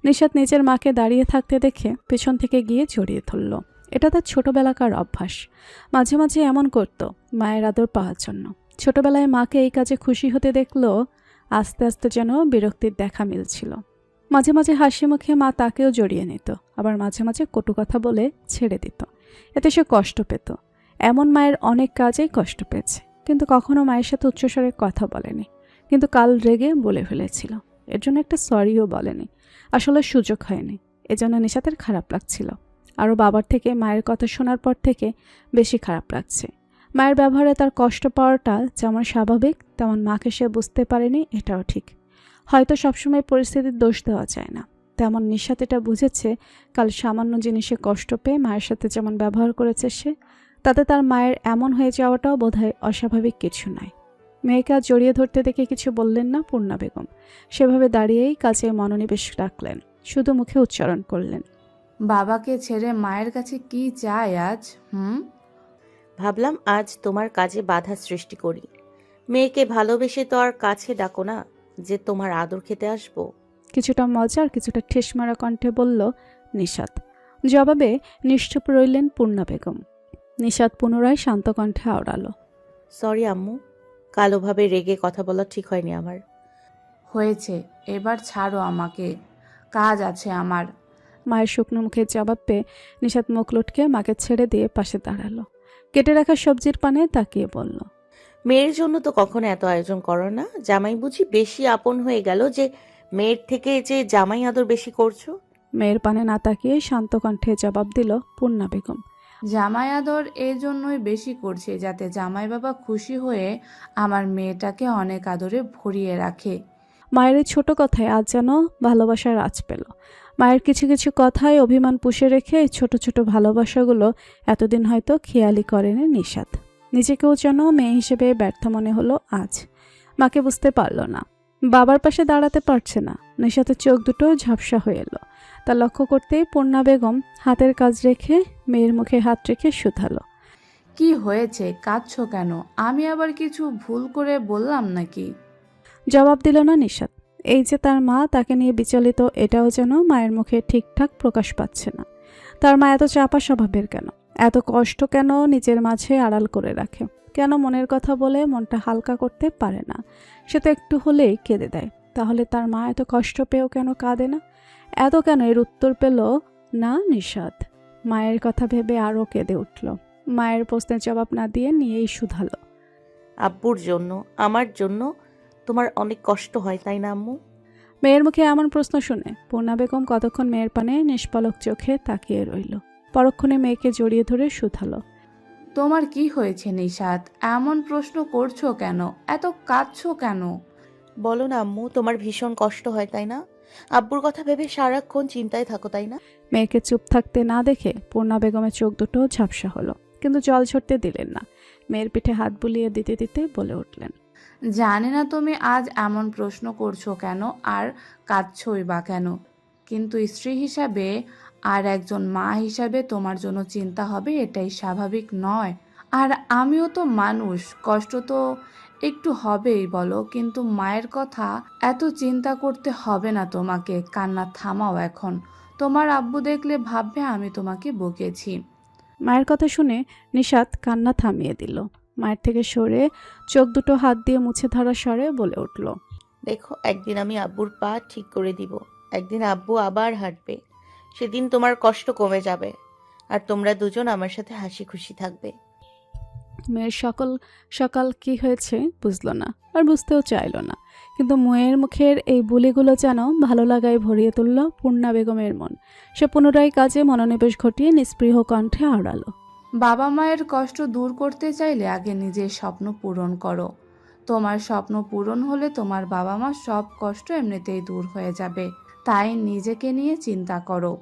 নিশাত নিজের মাকে দাঁড়িয়ে থাকতে দেখে পেছন থেকে গিয়ে জড়িয়ে ধরল। এটা তার ছোটবেলাকার অভ্যাস। মাঝে মাঝে এমন করত মায়ের আদর পাওয়ার জন্য। ছোটবেলায় মাকে এই কাজে খুশি হতে দেখলো আস্তে আস্তে যেন বিরক্তির দেখা মিলছিল। মাঝে মাঝে হাসি মুখে মা তাকেও জড়িয়ে নিত, আবার মাঝে মাঝে কটু কথা বলে ছেড়ে দিত। এতে সে কষ্ট পেত। এমন মায়ের অনেক কাজেই কষ্ট পেয়েছে, কিন্তু কখনো মায়ের সাথে উচ্চস্বরে কথা বলেনি। কিন্তু কাল রেগে বলে ফেলেছিল, এর জন্য একটা সরিও বলেনি। আসলে সুযোগ হয়নি, এজন্য নিশাতের খারাপ লাগছিল। আরও বাবার থেকে মায়ের কথা শোনার পর থেকে বেশি খারাপ লাগছে। মায়ের ব্যবহারে তার কষ্ট পাওয়াটা যেমন স্বাভাবিক, তেমন মাকে সে বুঝতে পারেনি, এটাও ঠিক। হয়তো সবসময় পরিস্থিতির দোষ দেওয়া যায় না, তেমন নিশাত এটা বুঝেছে কাল সামান্য জিনিসে কষ্ট পেয়ে মায়ের সাথে যেমন ব্যবহার করেছে সে, তাতে তার মায়ের এমন হয়ে যাওয়াটাও বোধহয় অস্বাভাবিক কিছু নয়। মেয়েকে আজ জড়িয়ে ধরতে দেখে কিছু বললেন না পূর্ণা বেগম। সেভাবে দাঁড়িয়েই কাজে মনোনিবেশ রাখলেন, শুধু মুখে উচ্চারণ করলেন, বাবাকে ছেড়ে মায়ের কাছে কি চাই আজ? ভাবলাম আজ তোমার কাজে বাধা সৃষ্টি করি। মেয়েকে ভালোবেসে তো আর কাছে ডাকো না যে তোমার আদর খেতে আসবো। কিছুটা মজা আর কিছুটা ঠেসমারা কণ্ঠে বলল নিশাত। জবাবে নিশ্চুপ রইলেন পূর্ণা বেগম। নিশাত পুনরায় শান্ত কণ্ঠে আওড়ালো, সরি আম্মু, কালোভাবে রেগে কথা বলা ঠিক হয়নি আমার। হয়েছে, এবার ছাড়ো আমাকে, কাজ আছে আমার। মায়ের শুকনো মুখের জবাব পেয়ে নিশাত মুখ লটকে মাকে ছেড়ে দিয়ে পাশে দাঁড়ালো। কেটে রাখা সবজির পানে তাকিয়ে বলল, মেয়ের জন্য তো কখনো এত আয়োজন করো না। জামাই বুঝি বেশি আপন হয়ে গেল যে মেয়ের থেকে যে জামাই আদর বেশি করছো? মেয়ের পানে না তাকিয়ে শান্ত কণ্ঠে জবাব দিল পূর্ণা বেগম। জামাই আদর এই জন্যই বেশি করছে যাতে জামাই বাবা খুশি হয়ে আমার মেয়েটাকে অনেক আদরে ভরিয়ে রাখে। মায়ের এই ছোট কথায় আজ যেন ভালোবাসার আঁচ পেল। মায়ের কিছু কিছু কথায় অভিমান পুষে রেখে এই ছোট ছোট ভালোবাসাগুলো এতদিন হয়তো খেয়ালি করেনি নিশাত। নিজেকেও যেন মেয়ে হিসেবে ব্যর্থ মনে হলো আজ। মাকে বুঝতে পারল না, বাবার পাশে দাঁড়াতে পারছে না। নিশাতের চোখ দুটো ঝাপসা হয়ে এলো। তা লক্ষ্য করতেই পূর্ণা বেগম হাতের কাজ রেখে মেয়ের মুখে হাত রেখে শুধালো। কি হয়েছে, কাঁদছো কেন? আমি আবার কিছু ভুল করে বললাম নাকি? জবাব দিল না নিশাত। এই যে তার মা তাকে নিয়ে বিচলিত, এটাও যেন মায়ের মুখে ঠিকঠাক প্রকাশ পাচ্ছে না। তার মা এত চাপা স্বভাবের কেন? এত কষ্ট কেন নিজের মাঝে আড়াল করে রাখে? কেন মনের কথা বলে মনটা হালকা করতে পারে না? সে তো একটু হলেই কেঁদে দেয়। তাহলে তার মা এত কষ্ট পেয়েও কেন কাঁদে না? এত কেন? এর উত্তর পেল না নিশাত। মায়ের কথা ভেবে আরও কেঁদে উঠল। মায়ের প্রশ্নের জবাব না দিয়ে নিয়েই শুধালো। আব্বুর জন্য, আমার জন্য তোমার অনেক কষ্ট হয়, তাই না আম্মু? মেয়ের মুখে এমন প্রশ্ন শুনে পূর্ণা বেগম কতক্ষণ মেয়ের পানে নিষ্পলক চোখে তাকিয়ে রইল। পরক্ষণে মেয়েকে জড়িয়ে ধরে শুধালো। তোমার কি হয়েছে নিশাত? এমন প্রশ্ন করছো কেন? এত কাঁদছো কেন? বলো না আম্মু, তোমার ভীষণ কষ্ট হয় তাই না? আব্বুর কথা ভেবে সারাক্ষণ চিন্তায় থাকো তাই না? মেয়েকে চুপ থাকতে না দেখে পূর্ণা বেগমের চোখ দুটো ঝাপসা হলো, কিন্তু জল ঝরতে দিলেন না। মেয়ের পিঠে হাত বুলিয়ে দিতে দিতে বলে উঠলেন। জানি না তুমি আজ এমন প্রশ্ন করছো কেন আর কাঁদছোই বা কেন, কিন্তু স্ত্রী হিসাবে আর একজন মা হিসাবে তোমার জন্য চিন্তা হবে এটাই স্বাভাবিক নয়? আর আমিও তো মানুষ, কষ্ট তো একটু হবেই বলো, কিন্তু মায়ের কথা এত চিন্তা করতে হবে না তোমাকে। কান্না থামাও এখন। তোমার আব্বু দেখলে ভাববে আমি তোমাকে বকেছি। মায়ের কথা শুনে নিশাত কান্না থামিয়ে দিল। মায়ের থেকে সরে চোখ দুটো হাত দিয়ে মুছে ধরা স্বরে বলে উঠল। দেখো, একদিন আমি আব্বুর পা ঠিক করে দিব। একদিন আব্বু আবার হাঁটবে। সেদিন তোমার কষ্ট কমে যাবে আর তোমরা দুজন আমার সাথে হাসি খুশি থাকবে। মেয়ের সকাল কি হয়েছে বুঝলো না, আর বুঝতেও চাইল না। কিন্তু মেয়ের মুখের এই বুলিগুলো যেন ভালো লাগায় ভরিয়ে তুলল পূর্ণা বেগমের মন। সে পুনরায় কাজে মনোনিবেশ ঘটিয়ে নিস্পৃহ কণ্ঠে আওড়ালো। বাবা মায়ের কষ্ট দূর করতে চাইলে আগে নিজের স্বপ্ন পূরণ করো। তোমার স্বপ্ন পূরণ হলে তোমার বাবা মা সব কষ্ট এমনিতেই দূর হয়ে যাবে। তাই নিজেকে নিয়ে চিন্তা করো।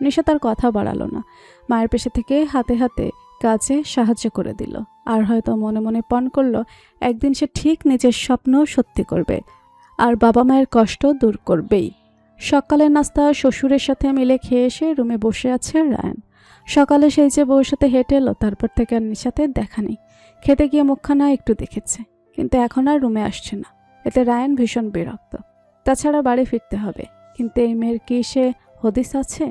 নিশা তার কথা বাড়ালো না। মায়ের পেশে থেকে হাতে হাতে কাজে সাহায্য করে দিল। আর হয়তো মনে মনে পণ করলো একদিন সে ঠিক নিজের স্বপ্ন সত্যি করবে, আর বাবা মায়ের কষ্ট দূর করবেই। সকালের নাস্তা শ্বশুরের সাথে মিলে খেয়ে এসে রুমে বসে আছে রায়ান। সকালে সেই যে বউর সাথে হেঁটে এলো, তারপর থেকে আর নিশাতে দেখা নেই। খেতে গিয়ে মুখখানা একটু দেখেছে, কিন্তু এখন আর রুমে আসছে না। এতে রায়ান ভীষণ বিরক্ত। তাছাড়া বাড়ি ফিরতে হবে, কিন্তু এই মেয়ের কি সে হদিস আছে?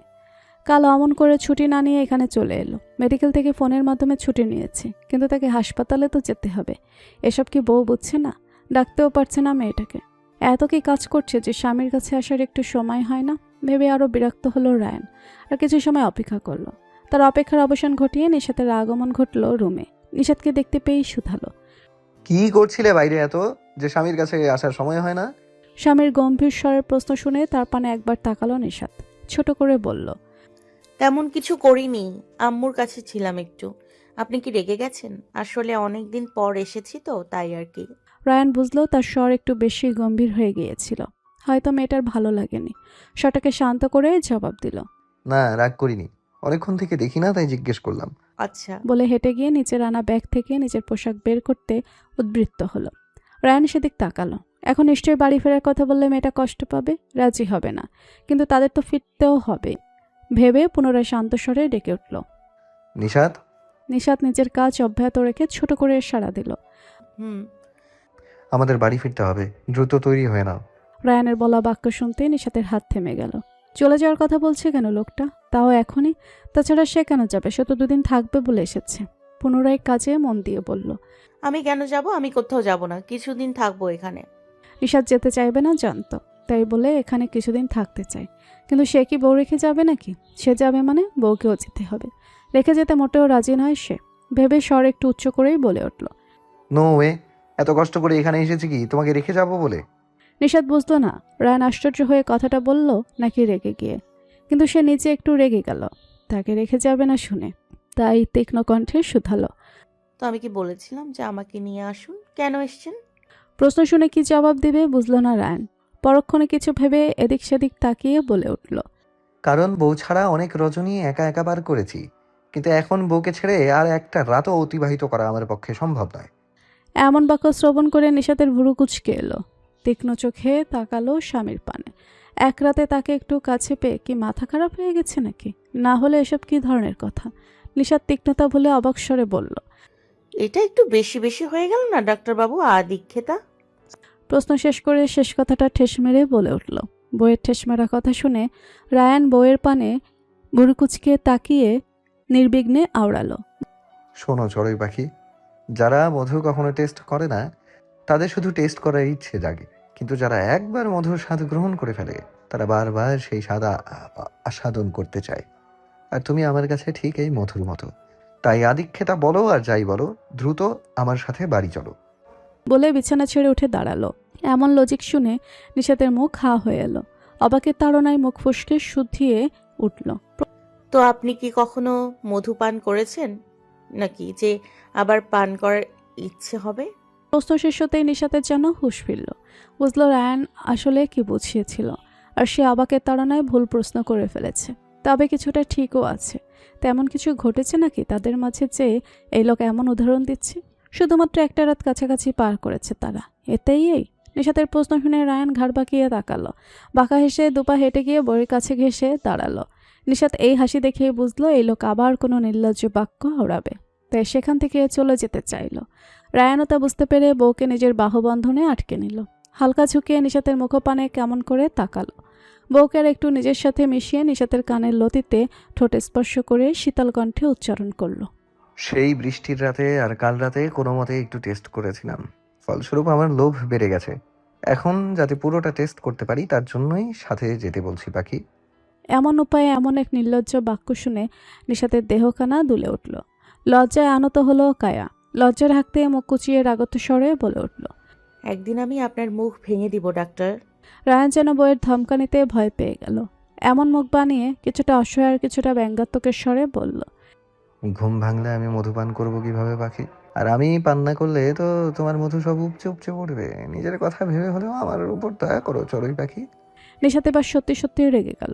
কাল অমন করে ছুটি না নিয়ে এখানে চলে এলো। মেডিকেল থেকে ফোনের মাধ্যমে ছুটি নিয়েছে, কিন্তু তাকে হাসপাতালে তো যেতে হবে। এসব কি বউ বুঝছে না? ডাকতেও পারছে না মেয়েটাকে। এত কি কাজ করছে যে স্বামীর কাছে আসার একটু সময় হয় না? ভেবে আরও বিরক্ত হলো রায়ান। আর কিছু সময় অপেক্ষা করলো। তার অপেক্ষার অবসান ঘটিয়ে নিশাতের আগমন ঘটলো রুমে। নিশাতকে দেখতে পেয়েই শুধালো। কি করছিলে বাইরে এত, যে স্বামীর কাছে আসার সময় হয় না? স্বামীর গম্ভীর স্বরের প্রশ্ন শুনে তার পানে একবার তাকালো নিশাত। ছোট করে বলল, তেমন কিছু করিনি, আম্মুর কাছে ছিলাম একটু। আপনি কি রেগে গেছেন? আসলে অনেক দিন পর এসেছি তো, তাই আর কি। রায়ান বুঝলো তার স্বর একটু বেশি গম্ভীর হয়ে গিয়েছিল। হয়তো মেয়েটার ভালো লাগেনি। স্বরটাকে শান্ত করে জবাব দিল। না, রাগ করিনি, অনেকক্ষণ থেকে দেখি না তাই জিজ্ঞেস করলাম। আচ্ছা। বলে হেঁটে গিয়ে নিচের আনা ব্যাগ থেকে নিজের পোশাক বের করতে উদ্বৃত্ত হলো। রায়ান সেদিক তাকালো। এখন নিশ্চয়ই বাড়ি ফেরার কথা বললে মেয়েটা কষ্ট পাবে, রাজি হবে না। কিন্তু তাদের তো ফিরতেও হবে ভেবে পুনরায় শান্ত স্বরে ডেকে উঠল। নিশাত। নিশাত নিজের কাজ অব্যাহত রেখে ছোট করে সাড়া দিল। হুম। আমাদের বাড়ি ফিরতে হবে, দ্রুত তৈরি হয়ে নাও। রায়ানের বলা বাক্য শুনতে নিশাতের হাত থেমে গেল। চলে যাওয়ার কথা বলছে কেন লোকটা, তাও এখনই? তাছাড়া সে কেন যাবে? সে তো দুদিন থাকবে বলে এসেছে। পুনরায় কাজে মন দিয়ে বলল। আমি কেন যাব? আমি কোথাও যাব না, কিছুদিন থাকবো এখানে। নিশাত যেতে চাইবে না জানতো, তাই বলে এখানে কিছুদিন থাকতে চায়। কিন্তু সে কি বউ রেখে যাবে নাকি? সে যাবে মানে বউকেও যেতে হবে। রেখে যেতে মোটেও রাজি নয় সে। ভেবে স্বর একটু উচ্চ করেই বলে উঠল। নো ওয়ে, এত কষ্ট করে এখানে এসেছি কি তোমাকে রেখে যাবো বলে? নিশাত বুঝতো না রায়ান আশ্চর্য হয়ে কথাটা বলল নাকি রেগে গিয়ে, কিন্তু সে নিচে একটু রেগে গেল তাকে রেখে যাবে না শুনে, তাই তীক্ষ্ণ কণ্ঠে শুধালো। তো আমি কি বলেছিলাম যে আমাকে নিয়ে আসুন? কেন এসছেন? প্রশ্ন শুনে কি জবাব দিবে বুঝল না রায়ান। পরক্ষণে কিছু ভেবে এদিক সেদিক তাকিয়ে বলে উঠল। কারণ বউ ছাড়া অনেক রজনী একা একা বার করেছি, কিন্তু এখন বউকে ছেড়ে আর একটা রাতও অতিবাহিত করা আমার পক্ষে সম্ভব নয়। এমন বাক্য শ্রবণ করে নিশাতের ভুরু কুঁচকে এলো। তীক্ষ্ণ চোখে তাকালো স্বামীর পানে। এক রাতে তাকে একটু কাছে পেয়ে কি মাথা খারাপ হয়ে গেছে নাকি? না হলে এসব কি ধরনের কথা? নিশাত তীক্ষ্ণতা ভুলে অবাক স্বরে বলল। এটা একটু বেশি বেশি হয়ে গেল না ডাক্তারবাবু? আদিক্ষেতা। প্রশ্ন শেষ করে শেষ কথাটা ঠেস মেরে বলে উঠল। বইয়ের ঠেস মারা কথা শুনে রায়ান বইয়ের পানে ভুরু কুঁচকে তাকিয়ে নির্বিঘ্নে আওড়ালো। শোনো চড়ুই পাখি, যারা মধু কখনো টেস্ট করে না তাদের শুধু টেস্ট করার ইচ্ছে জাগে, কিন্তু যারা একবার মধুর স্বাদ গ্রহণ করে ফেলে তারা বারবার সেই স্বাদ আস্বাদন করতে চায়। আর তুমি আমার কাছে ঠিক এই মধুর মতো। তাই আদিক্ষেতা বলো আর যাই বলো, দ্রুত আমার সাথে বাড়ি চলো। বলে বিছানা ছেড়ে উঠে দাঁড়ালো। এমন লজিক শুনে নিশাতের মুখ হা হয়ে এলো। অবাকের তাড়নায় মুখ ফসকে শুধিয়ে উঠল। তো আপনি কি কখনো মধু পান করেছেন নাকি যে আবার পান করার ইচ্ছে হবে? প্রশ্ন শেষ হতেই নিশাতের যেন হুঁশ ফিরল। বুঝলো রায়ান আসলে কি বুঝিয়েছিল, আর সে অবাকের তাড়নায় ভুল প্রশ্ন করে ফেলেছে। তবে কিছুটা ঠিকও আছে। তেমন কিছু ঘটেছে নাকি তাদের মাঝে যে এই লোক এমন উদাহরণ দিচ্ছে? শুধুমাত্র একটা রাত কাছাকাছি পার করেছে তারা, এতেই এই? নিশাতের প্রশ্ন শুনে রায়ান ঘাড় বাঁকিয়ে তাকালো। বাঁকা হেসে দুপা হেঁটে গিয়ে বইয়ের কাছে ঘেঁষে দাঁড়ালো। নিশাত এই হাসি দেখেই বুঝলো এই লোক আবার কোনো নির্লজ্জ বাক্য ওড়াবে, তাই সেখান থেকে চলে যেতে চাইল। রায়ানও তা বুঝতে পেরে বউকে নিজের বাহুবন্ধনে আটকে নিল। হালকা ঝুঁকিয়ে নিশাতের মুখপানে কেমন করে তাকালো। বউকে আর একটু নিজের সাথে মিশিয়ে নিশাতের কানের লতিতে ঠোঁট স্পর্শ করে শীতল কণ্ঠে উচ্চারণ করলো। সেই বৃষ্টির রাতে আর কাল রাতে কোনো মতে একটু টেস্ট করেছিলাম, ফলস্বরূপ আমার লোভ বেড়ে গেছে। এখন যাতে পুরোটা টেস্ট করতে পারি তার জন্যই সাথে যেতে বলছি পাখি। এমন উপায়ে এমন এক নির্লজ্জ বাক্য শুনে নিশাতের দেহখানা দুলে উঠল। লজ্জায় আনত হলো কায়া। লজ্জার হাঁকতে মুখ কুচিয়ে রাগত স্বরে বলে উঠল। একদিন আমি আপনার মুখ ভেঙে দিব ডাক্তার। রায়ান যেন বইয়ের ধমকানিতে ভয় পেয়ে গেল। এমন মুখ বানিয়ে কিছুটা অসহায় আর কিছুটা ব্যঙ্গাত্মকের স্বরে বলল। ঘুম ভাঙলে আমি মধুপান করব কিভাবে পাখি? আর আমি পান না করলে তো তোমার মধু সব উপচে উপচে পড়বে। নিজের কথা ভেবে হলেও আমার উপর দয়া করো চড়ুই পাখি। নিশাত এবার সত্যি সত্যি রেগে গেল।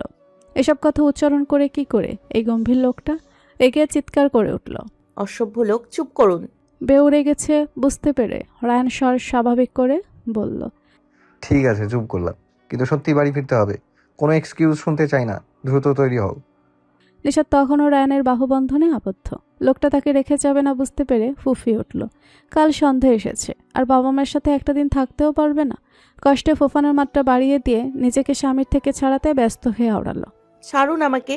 এসব কথা উচ্চারণ করে কি করে এই গম্ভীর লোকটা? রেগে চিৎকার করে উঠল। অসভ্য লোক, চুপ করুন। বেউ রেগেছে বুঝতে পেরে রায়ান স্বর স্বাভাবিক করে বলল। ঠিক আছে চুপ করলাম, কিন্তু সত্যি বাড়ি ফিরতে হবে। কোনো এক্সকিউজ শুনতে চাই না, দ্রুত তৈরি হও। নিশাত তখনও রায়ানের বাহুবন্ধনে আবদ্ধ। লোকটা তাকে রেখে যাবে না বুঝতে পেরে ফুফিয়ে উঠল। কাল সন্ধে এসেছে, আর বাবা মায়ের সাথে একটা দিন থাকতেও পারবে না। কষ্টে ফোফানোর মাত্রা বাড়িয়ে দিয়ে নিজেকে স্বামীর থেকে ছাড়াতে ব্যস্ত হয়ে আওড়ালো। ছাড়ুন আমাকে।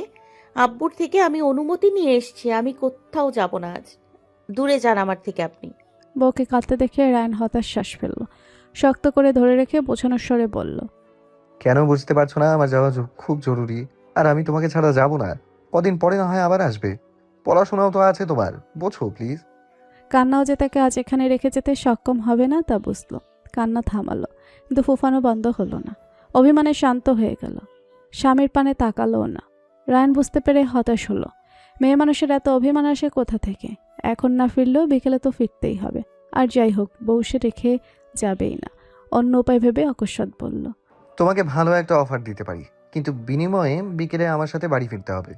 আব্বুর থেকে আমি অনুমতি নিয়ে এসেছি, আমি কোথাও যাব না আজ। দূরে যান আমার থেকে আপনি। বউকে কাঁদতে দেখে রায়ান হতাশ শ্বাস ফেলল। শক্ত করে ধরে রেখে বোঝানোর স্বরে বলল। কেন বুঝতে পারছো না? আমার যাওয়া খুব জরুরি, আর আমি তোমাকে ছাড়া যাব না। কদিন পরে না হয় আবার আসবে, পড়াশোনাও তো আছে তোমার, বোঝো প্লিজ। কান্নাও যে তাকে আজ এখানে রেখে যেতে সক্ষম হবে না তা বুঝলো। কান্না থামালো, কিন্তু ফুফানো বন্ধ হলো না। অভিমানে শান্ত হয়ে গেল। স্বামীর পানে তাকালোও না। রায়ান বুঝতে পেরে হতাশ হলো। মেয়ে মানুষের এত অভিমান আসে কোথা থেকে? এখন না ফিরলেও বিকেলে তো ফিরতেই হবে। আর যাই হোক, বউ সে রেখে যাবেই না। অন্য উপায় ভেবে অকস্মাৎ বলল। তোমাকে ভালো একটা অফার দিতে পারি, কিন্তু বিনিময়ে বিকেলে আমার সাথে বাড়ি ফিরতে হবে।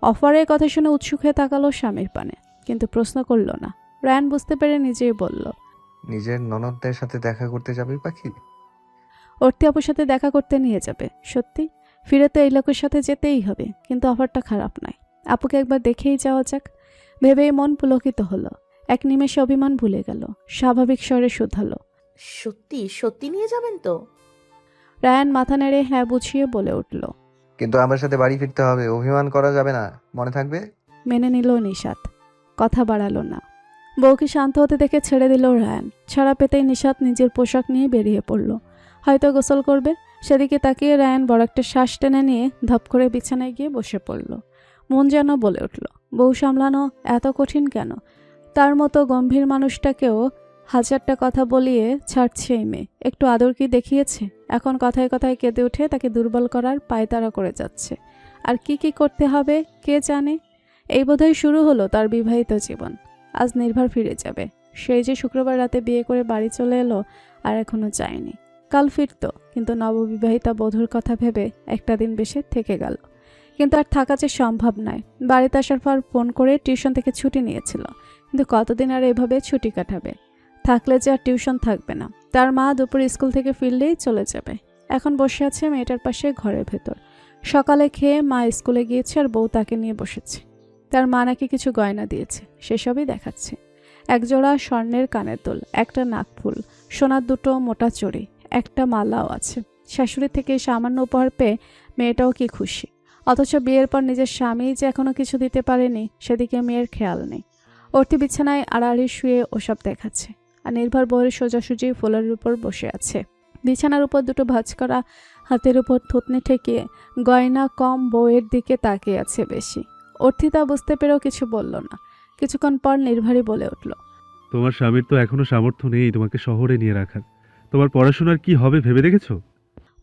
অফারের কথা শুনে উৎসুক হয়ে তাকালো স্বামীর পানে, কিন্তু প্রশ্ন করল না। রায়ান বুঝতে পেরে নিজেই বলল। নিজের ননদদের সাথে দেখা করতে যাবে পাখি? অর্তি আপুর সাথে দেখা করতে নিয়ে যাবে। সত্যি ফিরে তো এই লোকের সাথে যেতেই হবে, কিন্তু অফারটা খারাপ নয়। আপুকে একবার দেখেই যাওয়া যাক ভেবেই মন পুলকিত হলো। এক নিমেষে অভিমান ভুলে গেল। স্বাভাবিক স্বরে শুধালো। সত্যি সত্যি নিয়ে যাবেন তো? রায়ান মাথা নেড়ে হ্যাঁ বুঝিয়ে বলে উঠল। কিন্তু আমার সাথে বাড়ি ফিরতে হবে, অভিমান করা যাবে না, মনে থাকবে? মেনে নিল নিশাত। কথা বাড়ালো না। বউকে শান্ত হতে দেখে ছেড়ে দিল রায়ান। ছাড়া পেতেই নিশাত নিজের পোশাক নিয়ে বেরিয়ে পড়ল, হয়তো গোসল করবে। সেদিকে তাকিয়ে রায়ান বড় একটা শ্বাস টেনে নিয়ে ধপ করে বিছানায় গিয়ে বসে পড়ল। মন যেন বলে উঠল, বউ সামলানো এত কঠিন কেন? তার মতো গম্ভীর মানুষটাকেও হাজারটা কথা বলিয়ে ছাড়ছে এই মেয়ে। একটু আদর কি দেখিয়েছে? এখন কথায় কথায় কেঁদে উঠে তাকে দুর্বল করার পায়তারা করে যাচ্ছে। আর কি কি করতে হবে কে জানে। এই বোধহয় শুরু হলো তার বিবাহিত জীবন। আজ নির্ভর ফিরে যাবে। সেই যে শুক্রবার রাতে বিয়ে করে বাড়ি চলে এলো আর এখনো যায়নি। কাল ফিরত, কিন্তু নববিবাহিতা বধূর কথা ভেবে একটা দিন বেশি থেকে গেল। কিন্তু আর থাকা যে সম্ভব নয়। বাড়িতে আসার পর ফোন করে টিউশন থেকে ছুটি নিয়েছিল, কিন্তু কতদিন আর এভাবে ছুটি কাটাবে? থাকলে যে আর টিউশন থাকবে না। তার মা দুপুরে স্কুল থেকে ফিরলেই চলে যাবে। এখন বসে আছে মেয়েটার পাশে ঘরের ভেতর। সকালে খেয়ে মা স্কুলে গিয়েছে আর বউ তাকে নিয়ে বসেছে। তার মা নাকি কিছু গয়না দিয়েছে, সেসবই দেখাচ্ছে। একজোড়া স্বর্ণের কানের দুল, একটা নাকফুল, সোনার দুটো মোটা চড়ি, একটা মালাও আছে। শাশুড়ি থেকে সামান্য উপহার পেয়ে মেয়েটাও কি খুশি। অথচ বিয়ের পর নিজের স্বামী যে এখনো কিছু দিতে পারেনি, সেদিকে মেয়ের খেয়াল নেই। অর্থি বিছানায় আড়াআড়ি শুয়ে ওসব দেখাচ্ছে, আর নির্ভর বউয়ের সোজাসুজি ফুলের উপর বসে আছে। বিছানার উপর দুটো ভাঁজ করা হাতের উপর থুতনি ঠেকিয়ে গয়না কম বউয়ের দিকে তাকিয়ে আছে বেশি। অর্থি তা বুঝতে পেরেও কিছু বলল না। কিছুক্ষণ পর নির্ভরই বলে উঠল, তোমার স্বামীর তো এখনো সামর্থ্য নেই তোমাকে শহরে নিয়ে রাখার। তোমার পড়াশোনার কি হবে ভেবে দেখেছো?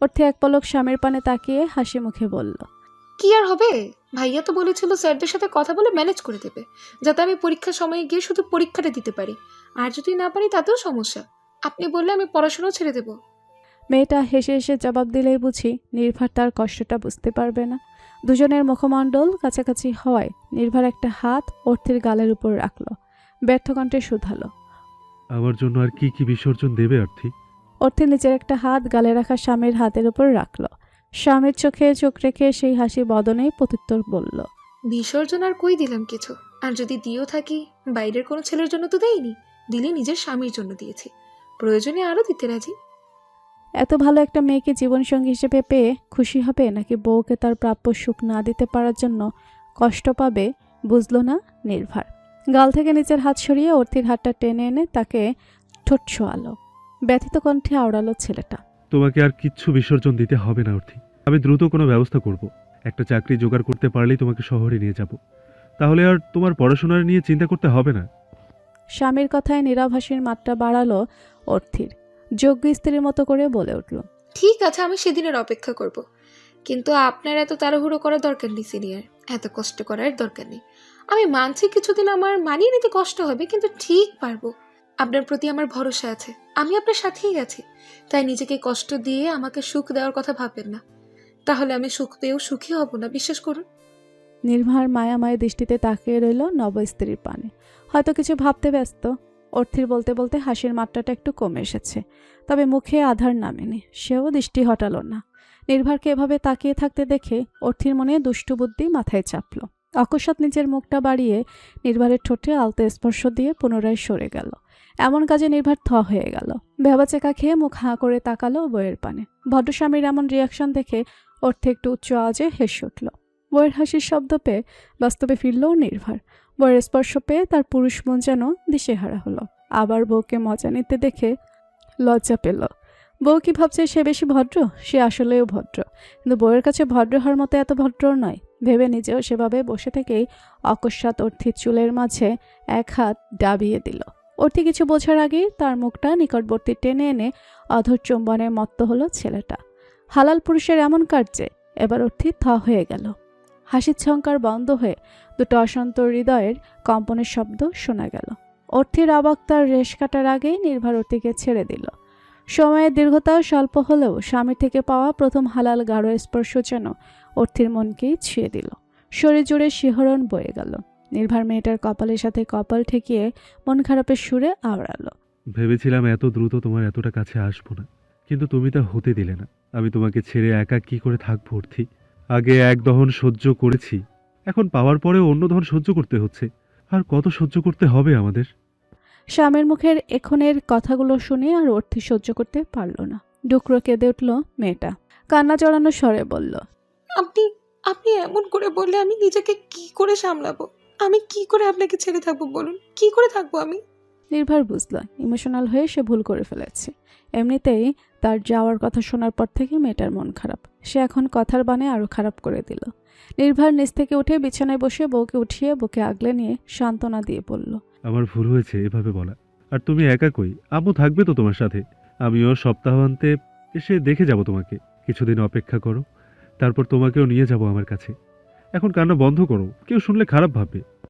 অর্থি এক পলক স্বামীর পানে তাকিয়ে হাসি মুখে বলল, কি আর হবে, ভাইয়া তো বলেছিল স্যারদের সাথে কথা বলে ম্যানেজ করে দেবে, যাতে আমি পরীক্ষার সময় গিয়ে শুধু পরীক্ষাটা দিতে পারি। আর যদি না পারি তাতেও সমস্যা, আপনি বললে আমি পড়াশোনাও ছেড়ে দেব। মেয়েটা হেসে হেসে জবাব দিলেই বুঝি নির্ভর তার কষ্টটা বুঝতে পারবে না। দুজনের মুখমণ্ডল কাছাকাছি হওয়ায় নির্ভর একটা হাত অর্থির গালের উপর রাখল, ব্যর্থ কণ্ঠে শুধালো। আমার জন্য আর কি কি বিসর্জন দেবে অর্থি? অর্থি নিজের একটা হাত গালে রাখা স্বামীর হাতের উপর রাখল। স্বামীর চোখে চোখ রেখে সেই হাসি বদনেই প্রত্যুত্তর বলল, বিসর্জন আর কই দিলাম কিছু। আর যদি দিয়েও থাকি, বাইরের কোনো ছেলের জন্য তো দেইনি, দিলে নিজের স্বামীর জন্য দিয়েছি, প্রয়োজনে আরও দিতে রাজি। এত ভালো একটা মেয়েকে জীবনসঙ্গী হিসেবে পেয়ে খুশি হবে, নাকি বউকে তার প্রাপ্য সুখ না দিতে পারার জন্য কষ্ট পাবে বুঝল না নির্ভর। গাল থেকে নিচের হাত সরিয়ে অর্থির হাতটা টেনে এনে তাকে ঠোঁট ছোঁয়ালো। ব্যথিত কণ্ঠে আওড়ালো ছেলেটা, তোমাকে আর কিচ্ছু বিসর্জন দিতে হবে না অর্থি। আমি দ্রুত কোনো ব্যবস্থা করব। একটা চাকরি জোগাড় করতে পারলেই তোমাকে শহরে নিয়ে যাব। তাহলে আর তোমার পড়াশোনা নিয়ে চিন্তা করতে হবে না। স্বামীর কথায় নীরব হাসির মাত্রা বাড়ালো অর্থির। যোগ্য স্ত্রীর মতো করে বলে উঠল, ঠিক আছে, আমি সেদিনের অপেক্ষা করব, কিন্তু আপনার এত তাড়াহুড়ো করার দরকার নেই সিনিয়র, এত কষ্ট করার দরকার নেই। আমি মানছি কিছুদিন আমার মানিয়ে নিতে কষ্ট হবে, কিন্তু ঠিক পারবো। আপনার প্রতি আমার ভরসা আছে, আমি আপনার সাথেই আছি। তাই নিজেকে কষ্ট দিয়ে আমাকে সুখ দেওয়ার কথা ভাববেন না, তাহলে আমি সুখ পেয়েও সুখী হব না, বিশ্বাস করুন। নির্ভর মায়াময় দৃষ্টিতে তাকিয়ে রইল নব স্ত্রীর পানে, হয়তো কিছু ভাবতে ব্যস্ত। অর্থির বলতে বলতে হাসির মাত্রাটা একটু কমে এসেছে, তবে মুখে আধার নামেনি। সেও দৃষ্টি হটালো না। নির্ভরকে এভাবে তাকিয়ে থাকতে দেখে অর্থির মনে দুষ্টু বুদ্ধি মাথায় চাপল। অকস্মাৎ নিজের মুখটা বাড়িয়ে নির্ভরের ঠোঁটে আলতো স্পর্শ দিয়ে পুনরায় সরে গেল। এমন কাজে নির্ভর থ হয়ে গেল। ভেবাচেকা খেয়ে মুখ হাঁ করে তাকালো বইয়ের পানে। ভদ্রস্বামীর এমন রিয়াকশন দেখে অর্থে একটু উচ্চ আওয়াজে হেসে উঠল। বইয়ের হাসির শব্দ পেয়ে বাস্তবে ফিরল নির্ভর। বইয়ের স্পর্শ পেয়ে তার পুরুষ মন যেন দিশেহারা হলো। আবার বউকে মজা নিতে দেখে লজ্জা পেল। বউ কি ভাবছে সে বেশি ভদ্র? সে আসলেও ভদ্র, কিন্তু বউয়ের কাছে ভদ্র হওয়ার মতো এত ভদ্র নয় ভেবে নিজেও সেভাবে বসে থেকেই অকস্মাৎ অর্থির চুলের মাঝে এক হাত ডাবিয়ে দিল। অর্থি কিছু বোঝার আগেই তার মুখটা নিকটবর্তী টেনে এনে অধর চুম্বনে মত্ত হলো ছেলেটা। হালাল পুরুষের এমন কার্যে এবার অর্থি থ হয়ে গেল। হাসির ঝঙ্কার বন্ধ হয়ে দুটো অশান্ত হৃদয়ের কম্পনের শব্দ শোনা গেল। অর্থির অবাক তার রেশ কাটার আগেই নির্ভর অর্থিকে ছেড়ে দিল। সময়ের দীর্ঘতা স্বল্প হলেও স্বামীর থেকে পাওয়া প্রথম হালাল গাঢ় স্পর্শ যেন অর্থির মনকেই ছুঁয়ে দিল। শরীর জুড়ে শিহরণ বয়ে গেল। নির্ভর মেয়েটার কপালের সাথে কপাল ঠেকিয়ে মন খারাপের সুরে আওড়ালো, ভেবেছিলাম এত দ্রুত তোমার এতটা কাছে আসবো না, কিন্তু তুমি তা হতে দিলে না। আমি তোমাকে ছেড়ে একা কি করে থাকবো অর্থি? আগে এক দহন সহ্য করেছি, এখন পাওয়ার পরেও অন্য দহন সহ্য করতে হচ্ছে। আর কত সহ্য করতে হবে আমাদের? স্বামীর মুখের এখনের কথাগুলো শুনে আর অর্থি সহ্য করতে পারল না। ডুকরো কেঁদে উঠল মেয়েটা। কান্না জড়ানো স্বরে বলল, আপনি আপনি এমন করে বললে আমি নিজেকে কি করে সামলাবো? আমি কি করে আপনাকে ছেড়ে থাকবো বলুন, কি করে থাকবো আমি? নির্ভর বুঝল ইমোশনাল হয়ে সে ভুল করে ফেলেছে। এমনিতেই তার যাওয়ার কথা শোনার পর থেকে মেয়েটার মন খারাপ, সে এখন কথার বানে আরো খারাপ করে দিল। নির্ভর নিচ থেকে উঠে বিছানায় বসে বউকে উঠিয়ে বুকে আগলে নিয়ে সান্ত্বনা দিয়ে বলল, আমার ভুল হয়েছে এভাবে বলা। আর তুমি একা কই, আম্মু থাকবে তো তোমার সাথে। আমিও সপ্তাহান্তে এসে দেখে যাব তোমাকে। কিছুদিন অপেক্ষা করো, তারপর তোমাকেও নিয়ে যাব আমার কাছে। এখন কান্না বন্ধ করো, কেউ শুনলে খারাপ ভাববে।